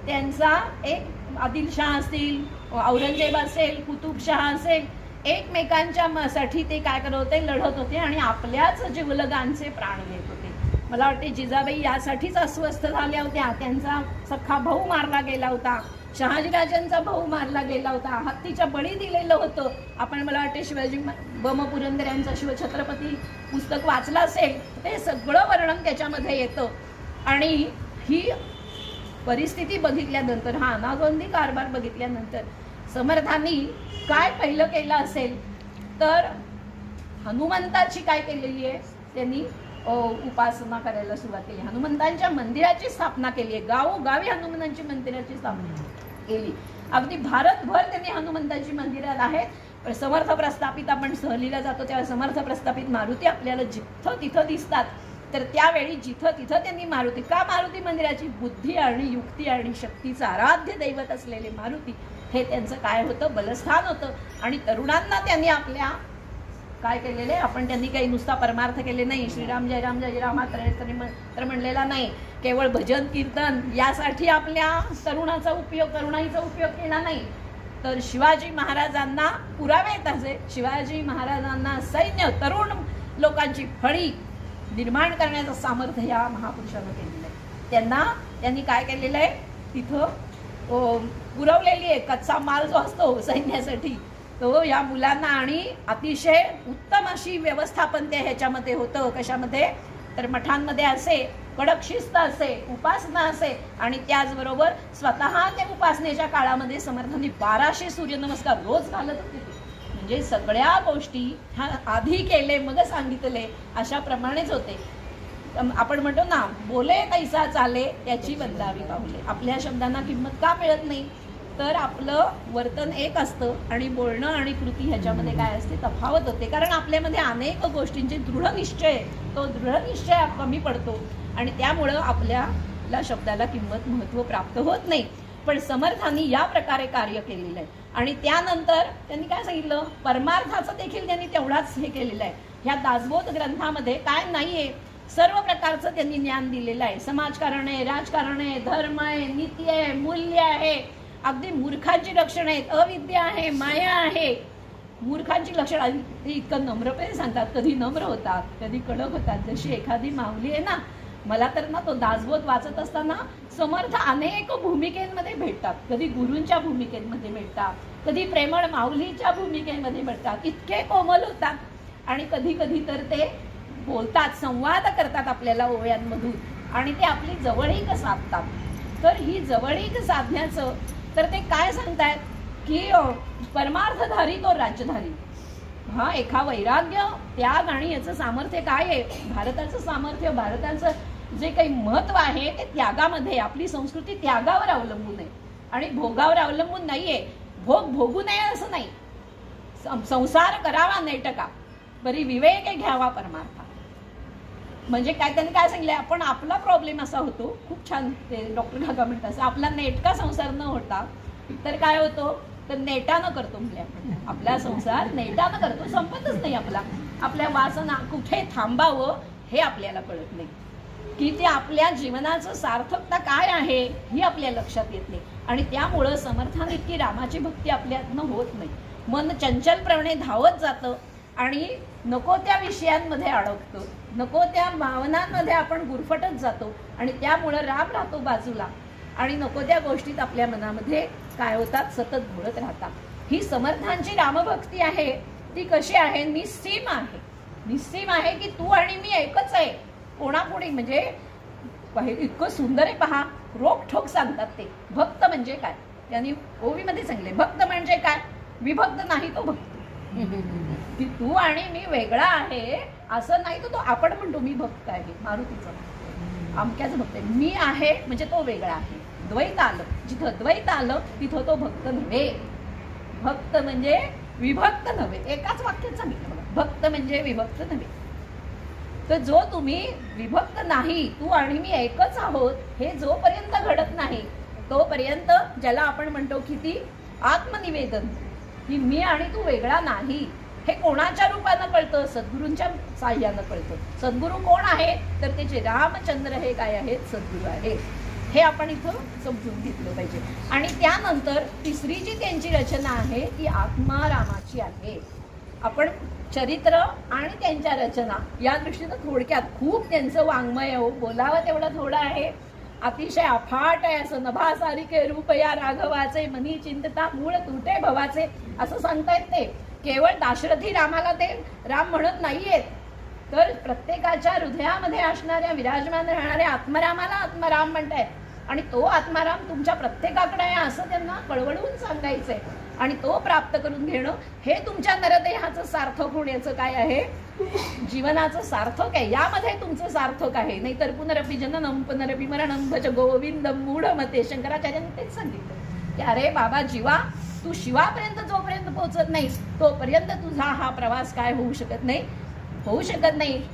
A: त्यांचा एक आदिलशाह असतील, औरंगजेब असेल, कुतुबशाह असेल, एकमेकांच्या साठी ते काय करत होते, लढत होते आणि आपल्याच जीवलगांचे प्राण घेत होते. मला वाटते जिजाबाई यासाठीच अस्वस्थ झाल्या होत्या. त्यांचा सख्खा भाऊ मारला गेला होता, शहाजीराजांचा भाऊ मारला गेला होता, हत्तीच्या बळी दिलेलं होतं. आपण मला वाटते शिवाजी बम पुरंदर यांचं शिवछत्रपती पुस्तक वाचलं असेल, ते सगळं वर्णन त्याच्यामध्ये येतं. आणि ही परिस्थिती बघितल्यानंतर, हा अनागोंदी कारभार बघितल्यानंतर समर्थांनी काय पहिलं केलं असेल तर हनुमंताची काय केलेली आहे, त्यांनी उपासना करायला सुरुवात केली. हनुमंतांच्या मंदिराची स्थापना केली आहे. गावोगावी हनुमंतांची मंदिराची स्थापना केली. अगदी भारतभर त्यांनी हनुमंताची मंदिरं आहेत. पण समर्थ प्रस्थापित आपण सहलीला जातो तेव्हा समर्थ प्रस्थापित मारुती आपल्याला जिथं तिथं दिसतात. तर त्यावेळी जिथं तिथं त्यांनी मारुती का मारुती मंदिराची बुद्धी आणि युक्ती आणि शक्तीचं आराध्य दैवत असलेले मारुती हे त्यांचं काय होतं बलस्थान होतं. आणि तरुणांना त्यांनी आपल्या काय केलेले आपण त्यांनी काही नुसता परमार्थ केले नाही. श्रीराम जय राम जय राम तर म्हणलेला नाही. केवळ भजन कीर्तन यासाठी आपल्या तरुणाचा उपयोग तरुणाईचा उपयोग केला नाही. तर शिवाजी महाराजांना पुरावे त्याचे शिवाजी महाराजांना सैन्य तरुण लोकांची फळी निर्माण करण्याचं सामर्थ्य या महापुरुषानं केलेलं आहे. त्यांनी काय केलेलं आहे तिथं पुरवलेली आहे कच्चा माल जो असतो सैन्यासाठी तो या मुलांना आणि अतिशय उत्तम अशी व्यवस्थापन ते ह्याच्यामध्ये होतं. कशामध्ये तर मठांमध्ये असे कडक शिस्त असे उपासना असे आणि त्याचबरोबर स्वतः ते उपासनेच्या काळामध्ये समर्थांनी 1200 सूर्यनमस्कार रोज घालत होते. म्हणजे सगळ्या गोष्टी ह्या आधी केले मग सांगितले अशा प्रमाणेच होते. आपण म्हणतो ना बोले तैसा चाले त्याची बदलावी पावले. आपल्या शब्दांना किंमत का मिळत नाही तर आपलं वर्तन एक असतं आणि बोलणं आणि कृती ह्याच्यामध्ये काय असते तफावत होते. कारण आपल्यामध्ये अनेक गोष्टींचे दृढ निश्चय तो दृढ निश्चय कमी पडतो आणि त्यामुळं आपल्याला शब्दाला किंमत महत्त्व प्राप्त होत नाही. पण समर्थांनी या प्रकारे कार्य केलेलं आहे. आणि त्यानंतर त्यांनी काय सांगितलं परमार्थाचं देखील त्यांनी तेवढाच हे केलेलं आहे. ह्या दासबोध ग्रंथामध्ये काय नाहीये सर्व प्रकारचं त्यांनी ज्ञान दिलेलं आहे. समाजकारण आहे राजकारण आहे धर्म आहे नीती आहे मूल्य आहे अगदी मूर्खांची लक्षणं आहेत अविद्या आहे माया आहे. मूर्खांची लक्षणं ते इतकं नम्रपणे सांगतात. कधी नम्र होतात कधी कडक होतात. जशी एखादी माऊली आहे ना मला तर ना तो दासबोध वाचत असताना समर्थ अनेक भूमिकेमध्ये भेटतात. कधी गुरूंच्या भूमिकेमध्ये भेटतात कधी प्रेमळ माऊलीच्या भूमिकेमध्ये भेटतात. इतके कोमल होतात आणि कधी कधी तर ते बोलतात संवाद करतात आपल्याला ओव्यांमधून आणि ते आपली जवळीक साधतात. तर ही जवळीक साधण्याचं तर ते काय सांगतायत की परमार्थधारी तो राज्यधारी. हा एका वैराग्य त्याग आणि याचं सामर्थ्य काय आहे. भारताचं सामर्थ्य भारताचं जे काही महत्व आहे ते त्यागामध्ये. आपली संस्कृती त्यागावर अवलंबून आहे आणि भोगावर अवलंबून नाहीये. भोग भोगू नये असं नाही. संसार करावा नेटका बरी विवेक घ्यावा परमार्था. म्हणजे काय त्यांनी काय सांगितलंय आपण आपला प्रॉब्लेम असा होतो खूप छान ते डॉक्टर काका म्हणतात आपला नेटका संसार न होता तर काय होतो तर नेटानं करतो म्हणजे आपण आपला संसार नेटानं करतो संपतच नाही आपला. आपल्या वासना कुठे थांबावं हे आपल्याला कळत नाही की ते आपल्या जीवनाचं सार्थकता काय आहे ही आपल्या लक्षात येत नाही. आणि त्यामुळं समर्थान इतकी रामाची भक्ती आपल्यातनं होत नाही. मन चंचलप्रमाणे धावत जातं आणि नको त्या विषयांमध्ये अडकतो नको त्या भावनांमध्ये आपण गुरफटत जातो आणि त्यामुळं राम राहतो बाजूला आणि नको त्या गोष्टीत आपल्या मनामध्ये काय होतात सतत घोळत राहतात. ही समर्थांची रामभक्ती आहे ती कशी आहे निस्सीम आहे. निस्सीम आहे की तू आणि मी एकच आहे. कोणापुढे म्हणजे इतकं सुंदर आहे पहा रोखठोक सांगतात ते. भक्त म्हणजे काय त्यांनी ओवीमध्ये सांगितले भक्त म्हणजे काय विभक्त नाही तो भक्त की तू आणि मी वेगळा आहे असं नाही. तो आपण म्हणतो मी भक्त आहे मारुतीचं अमक्याचं भक्त आहे. मी आहे म्हणजे तो वेगळा आहे. द्वैत आलं जिथं द्वैत आलं तिथं तो भक्त नव्हे. भक्त म्हणजे विभक्त नव्हे. एकाच वाक्यात सांगितलं बघा भक्त म्हणजे विभक्त नव्हे. तर जो तुम्ही विभक्त नाही तू आणि मी एकच आहोत हे जोपर्यंत घडत नाही तोपर्यंत ज्याला आपण म्हणतो की ती आत्मनिवेदन की मी आणि तू वेगळा नाही हे कोणाच्या रूपानं कळतं सद्गुरूंच्या साह्यानं कळतं. सद्गुरू कोण आहे तर त्याचे रामचंद्र हे काय आहेत सद्गुरू आहेत हे आपण इथं समजून घेतलं पाहिजे. आणि त्यानंतर तिसरी जी त्यांची रचना आहे ती आत्मारामाची आहे. आपण चरित्र आणि त्यांच्या रचना या दृष्टीनं थोडक्यात खूप त्यांचं वाङ्मय बोलावं तेवढं थोडं आहे. अतिशय अफाट आहे असं नभासारिके रूप या राघवाचे मनी चिंतता मूळ तुटे भवाचे असं सांगतायत. ते केवळ दाशरथी रामाला ते राम म्हणत नाहीयेत तर प्रत्येकाच्या हृदयामध्ये असणाऱ्या विराजमान राहणाऱ्या आत्मारामाला आत्माराम म्हणतायत. आणि तो आत्माराम तुमच्या प्रत्येकाकडे आहे असं त्यांना कळवळून सांगायचंय. आणि तो प्राप्त करून घेणं हे तुमच्या नरदेहाचं सार्थक होण्याचं काय आहे जीवनाचं सार्थक आहे. यामध्ये तुमचं सार्थक आहे. नाहीतर पुनरपि जननम पुनरपि मरणम भज गोविंदम मूढ मते शंकराचार्यांनी तेच सांगितलं की अरे बाबा जीवा, तू शिवापर्यंत जोपर्यंत पोहोचत नाहीस तोपर्यंत तुझा हा प्रवास काय होऊ शकत नाही,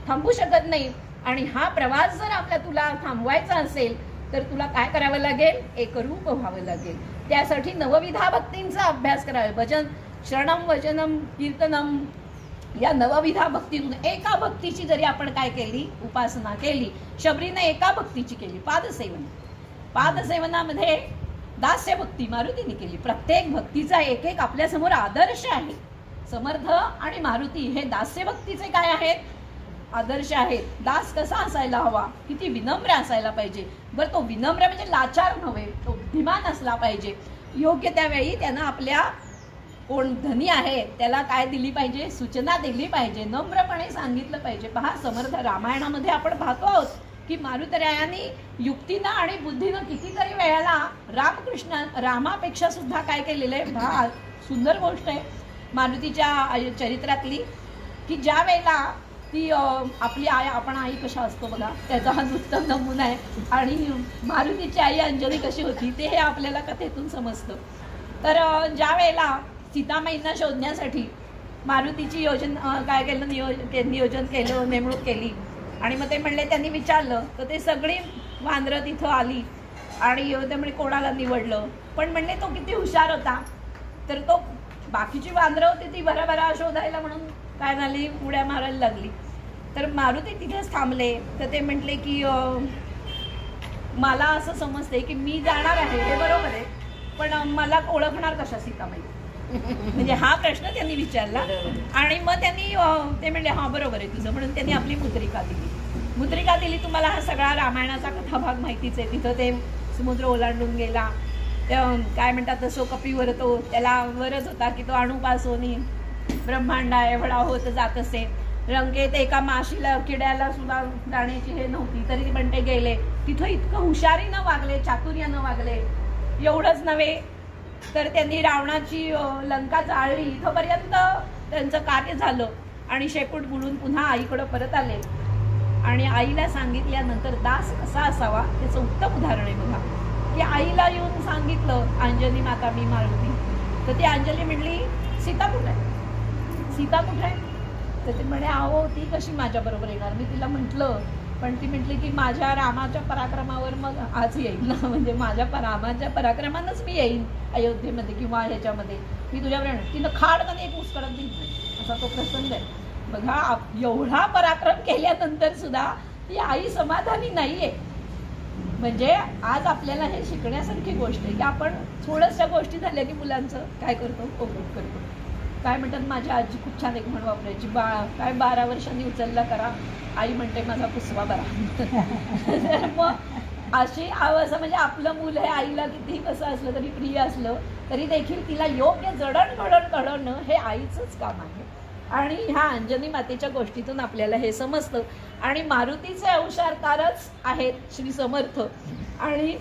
A: थांबू शकत नाही. आणि हा प्रवास जर आपल्या तुला थांबवायचा असेल तर तुला काय करावं लागेल, एकरूप व्हावं लागेल. त्यासाठी नवविधा भक्तींचा अभ्यास करावा. भजन, श्रवणम, वचनम, कीर्तनम या नवविधा भक्तीतून एका भक्तीची जरी आपण काय केली, उपासना केली, शबरीने एका भक्तीची केली, पादसेवनामध्ये दास्य भक्ती मारुतीने केली. प्रत्येक भक्तीचा एक एक आपल्या समोर आदर्श आहे. समर्थ आणि मारुती हे दास्य भक्तीचे काय आहेत, आदर्श आहेत. दास कसा असायला हवा, किती विनम्र असायला पाहिजे. बरं, तो विनम्र म्हणजे लाचार नव्हे, तो बुद्धिमान असला पाहिजे. योग्य त्यावेळी त्यानं आपल्या कोण धनी आहे त्याला काय दिली पाहिजे, सूचना दिली पाहिजे, नम्रपणे सांगितलं पाहिजे. पहा, समर्थ रामायणामध्ये आपण पाहतो आहोत की मारुतरायांनी युक्तीनं आणि बुद्धीनं कितीतरी वेळेला रामापेक्षा सुद्धा काय केलेलं आहे. पहा, सुंदर गोष्ट आहे मारुतीच्या चरित्रातली, की ज्या वेळेला ती आपली आई, आपण आई कशा असतो बघा, त्याचा हा उत्तम नमुना आहे. आणि मारुतीची आई अंजली कशी होती ते हे आपल्याला कथेतून समजतं. तर ज्या वेळेला सीतामाईंना शोधण्यासाठी मारुतीची योजना काय केलं, नियोजन केलं, नेमणूक केली. आणि मग ते म्हणले, त्यांनी विचारलं तर ते सगळी वानरं तिथं आली आणि ते म्हणजे कोणाला निवडलं. पण म्हणले तो किती हुशार होता, तर तो बाकीची वानरं होती ती भराभरा शोधायला म्हणून काय झाली, उड्या मारायला लागली. तर मारुती तिथेच थांबले. तर ते म्हटले की मला असं समजते की मी जाणार आहे, हे बरोबर आहे, पण मला ओळखणार कशा सीतामाई, म्हणजे हा प्रश्न त्यांनी विचारला. आणि मग त्यांनी ते म्हणले हा बरोबर आहे तुझं, म्हणून त्यांनी आपली मुद्रिका दिली. तुम्हाला हा सगळा रामायणाचा कथाभाग माहितीच आहे. तिथं ते समुद्र ओलांडून गेला, काय म्हणतात तसं कपीवर तो त्याला वरच होता की तो अणुपासून ब्रह्मांडा एवढा होत जात असे. रंगेत एका माशीला, किड्याला सुद्धा जाण्याची हे नव्हती, तरी पण ते गेले. तिथं इतकं हुशारीनं वागले, चातुर्यानं वागले. एवढंच नव्हे तर त्यांनी रावणाची लंका जाळली. इथंपर्यंत त्यांचं कार्य झालं आणि शेपूट बुडून पुन्हा आईकडं परत आले. आणि आईला सांगितल्यानंतर दास कसा असावा त्याचं उत्तम उदाहरण आहे बघा, की आईला येऊन सांगितलं अंजनी माता मी मारुती, तर ती अंजली म्हणली सीता कुठे आहे? तर ते म्हणे अहो ती कशी माझ्या बरोबर येणार. मी तिला म्हटलं, पण ती म्हटली की माझ्या रामाच्या पराक्रमावर मग आज येईल ना, म्हणजे माझ्या रामाच्या पराक्रमानंच मी येईन अयोध्येमध्ये किंवा ह्याच्यामध्ये, मी तुझ्यावर. तिनं खाडकन एक मुस्कळत दिली, असा तो प्रसंग आहे बघा. एवढा पराक्रम केल्यानंतर सुद्धा ती आई समाधानी नाहीये. म्हणजे आज आपल्याला हे शिकण्यासारखी गोष्ट आहे की आपण थोड्याशा गोष्टी झाल्या की मुलांचं काय करतो, कौतुक करतो. काय म्हणतात, माझी आजी खूप छान एक म्हण वापरायची, काय 12 वर्षांनी उचलला करा, आई म्हणते माझा पुसवा बरा. मग अशी असं म्हणजे आपलं मूल हे आईला कितीही कसं असलं तरी प्रिय असलं तरी देखील तिला योग्य जडणघडण घडवणं हे आईचंच काम आहे. आणि ह्या अंजनी मातेच्या गोष्टीतून आपल्याला हे समजतं. आणि मारुतीचे अवतारच आहेत श्री समर्थ. आणि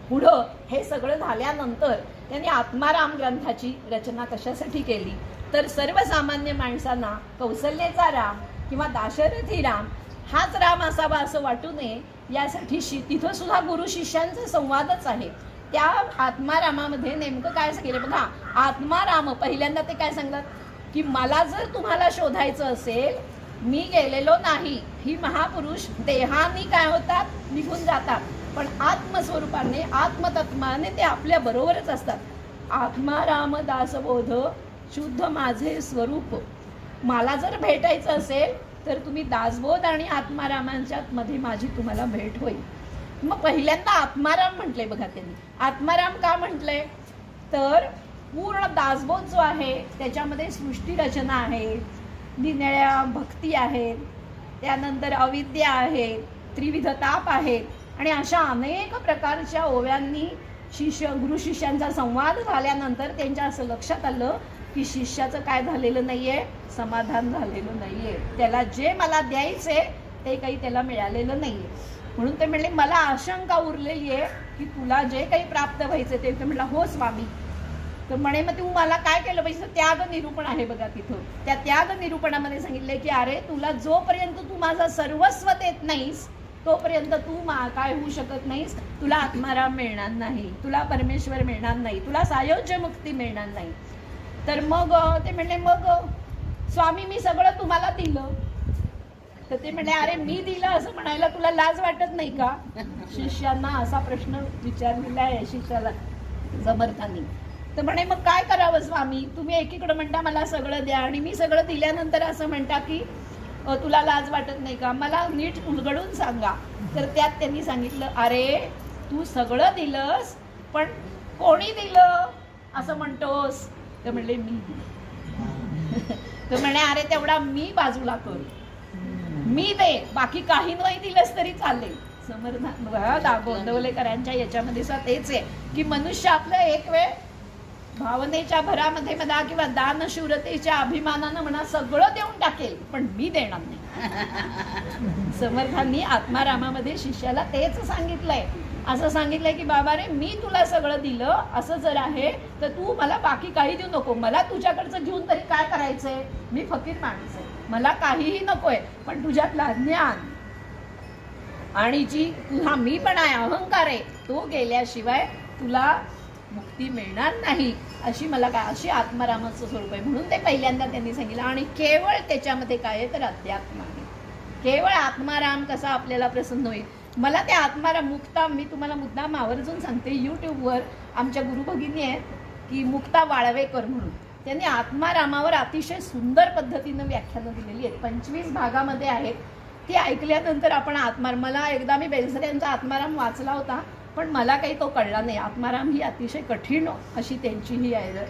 A: पुढं हे सगळं झाल्यानंतर त्यांनी आत्माराम ग्रंथाची रचना कशासाठी केली, तर सर्वसामान्य माणसांना कौसल्याचा राम किंवा दाशरथी राम हाच राम असावा असं वाटू नये यासाठी तिथं सुद्धा गुरु शिष्यांचा संवादच आहे. त्या आत्मारामामध्ये नेमकं काय केलं बघा. आत्माराम पहिल्यांदा ते काय सांगतात की मला जर तुम्हाला शोधायचं असेल, मी गेलेलो नाही. ही महापुरुष देहानी काय होतात, निघून जातात, पण आत्मस्वरूपाने आत्मतत्वाने ते आपल्या बरोबरच असतात. आत्माराम दासबोध शुद्ध माझे स्वरूप. मला जर भेटायचं असेल तर तुम्ही दासबोध आणि आत्मारामांच्या मध्ये माझी तुम्हाला भेट होईल. मग पहिल्यांदा आत्माराम म्हटले बघा त्यांनी. आत्माराम का म्हटलंय, तर पूर्ण दासबोध जो आहे त्याच्यामध्ये सृष्टी रचना आहे, निरनिळ्या भक्ती आहेत, त्यानंतर अविद्या आहे, त्रिविध ताप आहे, आणि अशा अनेक प्रकारच्या ओव्यांनी गुरु शिष्यांचा संवाद झाल्यानंतर त्यांच्या असं लक्षात आलं की शिष्याचं काय झालेलं नाहीये, समाधान झालेलं नाहीये. त्याला जे मला द्यायचे ते काही त्याला मिळालेलं नाहीये. म्हणून ते म्हणले मला आशंका उरलेली आहे की तुला जे काही प्राप्त व्हायचे ते म्हणला हो स्वामी. तर म्हणे मग तू मला काय केलं पाहिजे. त्याग निरूपण आहे बघा तिथं. त्या त्याग निरूपणामध्ये सांगितलंय की अरे तुला जोपर्यंत तू माझं सर्वस्व देत नाहीस तोपर्यंत तू काय होऊ शकत नाहीस, तुला आत्माराम मिळणार नाही, तुला परमेश्वर मिळणार नाही, तुला सायोज्य मुक्ती मिळणार नाही. तर मग ते म्हणले मग स्वामी मी सगळं तुम्हाला दिलं. तर ते म्हणले अरे मी दिलं असं म्हणायला तुला लाज वाटत नाही का? शिष्यांना असा प्रश्न विचारलेला आहे शिष्याला समर्थांनी. तर म्हणे मग काय करावं स्वामी, तुम्ही एकीकडे म्हणता मला सगळं द्या आणि मी सगळं दिल्यानंतर असं म्हणता की तुला लाज वाटत नाही का, मला नीट उलगडून सांगा. तर त्यात त्यांनी सांगितलं अरे तू सगळं दिलंस पण कोणी दिलं असं म्हणतोस. तर म्हणले मी. तर म्हणे अरे तेवढा मी बाजूला कर, मी दे, बाकी काही नाही दिलंस तरी चालेल. समर्थ गोंदवलेकरांच्या याच्यामध्ये तेच आहे की मनुष्य आपलं एक वेळ भावनेच्या भरामध्ये म्हणा किंवा दानशूरतेच्या अभिमानानं म्हणा सगळं देऊन टाकेल पण मी देणार नाही. समर्थांनी आत्मारामामध्ये शिष्याला तेच सांगितलंय. असं सांगितलंय की बाबा रे मी तुला सगळं दिलं असं जर आहे तर तू मला बाकी काही देऊ नको. मला तुझ्याकडचं घेऊन तरी काय करायचंय, मी फकीर माणूस आहे, मला काहीही नकोय, पण तुझ्यातला ज्ञान आणि जी तुझा मी पण आहे अहंकार आहे तो गेल्याशिवाय तुला मुक्ती मिळणार नाही. अशी मला काय अशी आत्मारामाचं स्वरूप आहे. म्हणून ते पहिल्यांदा त्यांनी सांगितलं. आणि केवळ त्याच्यामध्ये काय आहे तर अध्यात्म आहे. केवळ आत्माराम कसा आपल्याला प्रसन्न होईल. मला त्या आत्माराम मुक्ता मी तुम्हाला मुद्दाम आवर्जून सांगते, यूट्यूबवर आमच्या गुरुभगिनी आहेत की मुक्ता वाळवेकर म्हणून, त्यांनी आत्मारामावर अतिशय सुंदर पद्धतीनं व्याख्यानं दिलेली आहेत. 25 भागामध्ये आहेत. ती ऐकल्यानंतर आपण मला एकदा मी बेलसरे यांचा आत्माराम वाचला होता पण मला काही तो कळला नाही. आत्माराम ही अतिशय कठीण अशी त्यांची ही आहे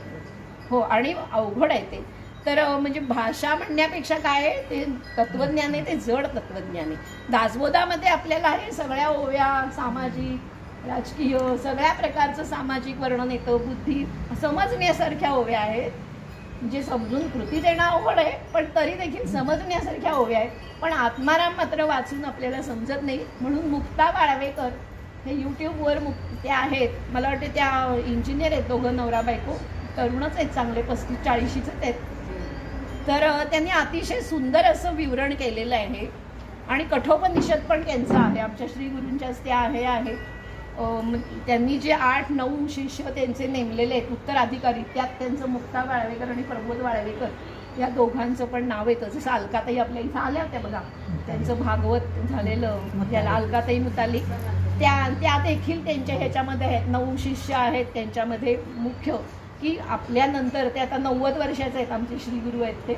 A: हो आणि अवघड आहे ते. तर म्हणजे भाषा म्हणण्यापेक्षा काय आहे ते तत्वज्ञान आहे, ते जड तत्वज्ञान आहे. दासबोधामध्ये आपल्याला हे सगळ्या ओव्या सामाजिक राजकीय सगळ्या प्रकारचं सामाजिक वर्णन येतं. बुद्धी समजण्यासारख्या ओव्या आहेत. जे समजून कृती देणं अवघड आहे पण तरी देखील समजण्यासारख्या ओव्या आहेत. पण आत्माराम मात्र वाचून आपल्याला समजत नाही. म्हणून मुक्ता वाळवेकर हे यूट्यूबवर ते आहेत. मला वाटते त्या इंजिनियर आहेत, दोघं नवरा बायको, तरुणच आहेत, चांगले 35-40च आहेत. तर त्यांनी अतिशय सुंदर असं विवरण केलेलं आहे. आणि कठोपनिषद पण त्यांचं आहे, आमच्या श्री गुरूंच्याच त्या आहे. त्यांनी जे 8-9 शिष्य त्यांचे नेमलेले आहेत उत्तराधिकारी, त्यात त्यांचं मुक्ता वाळवेकर आणि प्रबोध वाळवेकर या दोघांचं पण नाव येतं. जसं अलकाताई आपल्या इथं आल्या होत्या बघा, त्यांचं भागवत झालेलं त्याला अलकाताई मुतालिक, त्या देखील त्यांच्या ह्याच्यामध्ये आहेत. 9 शिष्य आहेत त्यांच्यामध्ये मुख्य की आपल्यानंतर ते आता 90 वर्षाचे आहेत आमचे श्रीगुरू आहेत ते.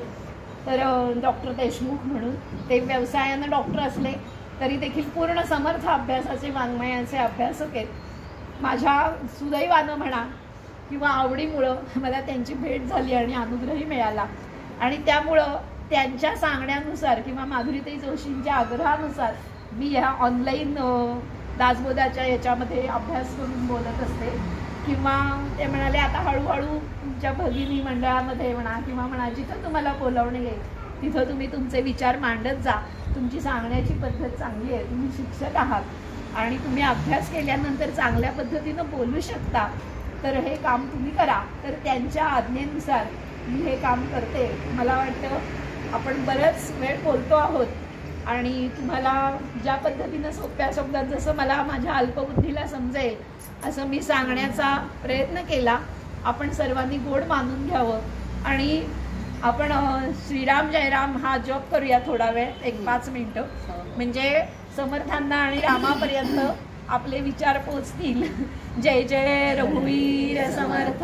A: तर डॉक्टर देशमुख म्हणून ते व्यवसायानं डॉक्टर असले तरी देखील पूर्ण समर्थ अभ्यासाचे वाङ्मयाचे अभ्यासक आहेत. माझ्या सुदैवानं म्हणा किंवा आवडीमुळं मला त्यांची भेट झाली आणि अनुग्रही मिळाला. आणि त्यामुळं त्यांच्या सांगण्यानुसार किंवा माधुरीताई जोशींच्या आग्रहानुसार मी ह्या ऑनलाईन दासबोधाच्या याच्यामध्ये अभ्यास करून बोलत असते. किंवा ते म्हणाले आता हळूहळू तुमच्या भगिनी मंडळामध्ये म्हणा किंवा म्हणा जिथं तुम्हाला बोलावणे येईल तिथं तुम्ही तुमचे विचार मांडत जा. तुमची सांगण्याची पद्धत चांगली आहे, तुम्ही शिक्षक आहात आणि तुम्ही अभ्यास केल्यानंतर चांगल्या पद्धतीनं बोलू शकता, तर हे काम तुम्ही करा. तर त्यांच्या आज्ञेनुसार मी हे काम करते. मला वाटतं आपण बरंच वेळ बोलतो आहोत आणि तुम्हाला ज्या पद्धतीनं सोप्या शब्दात जसं मला माझ्या अल्पबुद्धीला समजेल असं मी सांगण्याचा प्रयत्न केला. आपण सर्वांनी गोड मानून घ्यावं आणि आपण श्रीराम जयराम हा जप करूया थोडा वेळ, 1-5 मिनिटं, म्हणजे समर्थांना आणि रामापर्यंत आपले विचार पोचतील. जय जय रघुवीर समर्थ.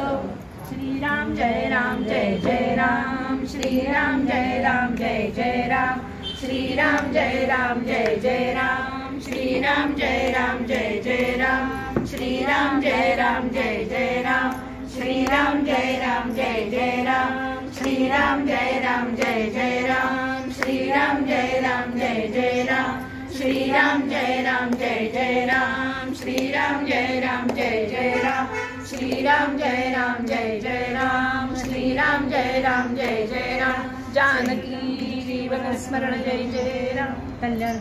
A: श्रीराम जय राम जय जय राम. श्रीराम जय राम जय जय राम. श्रीराम जय राम जय जय राम. श्रीराम जय राम जय जय राम. श्रीराम जय राम जय जय राम. श्रीराम जय राम जय जय राम. श्रीराम जय राम जय जय राम. श्रीराम जय राम जय जय राम. श्रीराम जय राम जय जय राम. श्रीराम जय राम जय जय राम. श्रीराम जय राम जय जय राम. श्रीराम जय राम जय जय राम. जानकी जीवन स्मरण जय जय राम. कल्याण.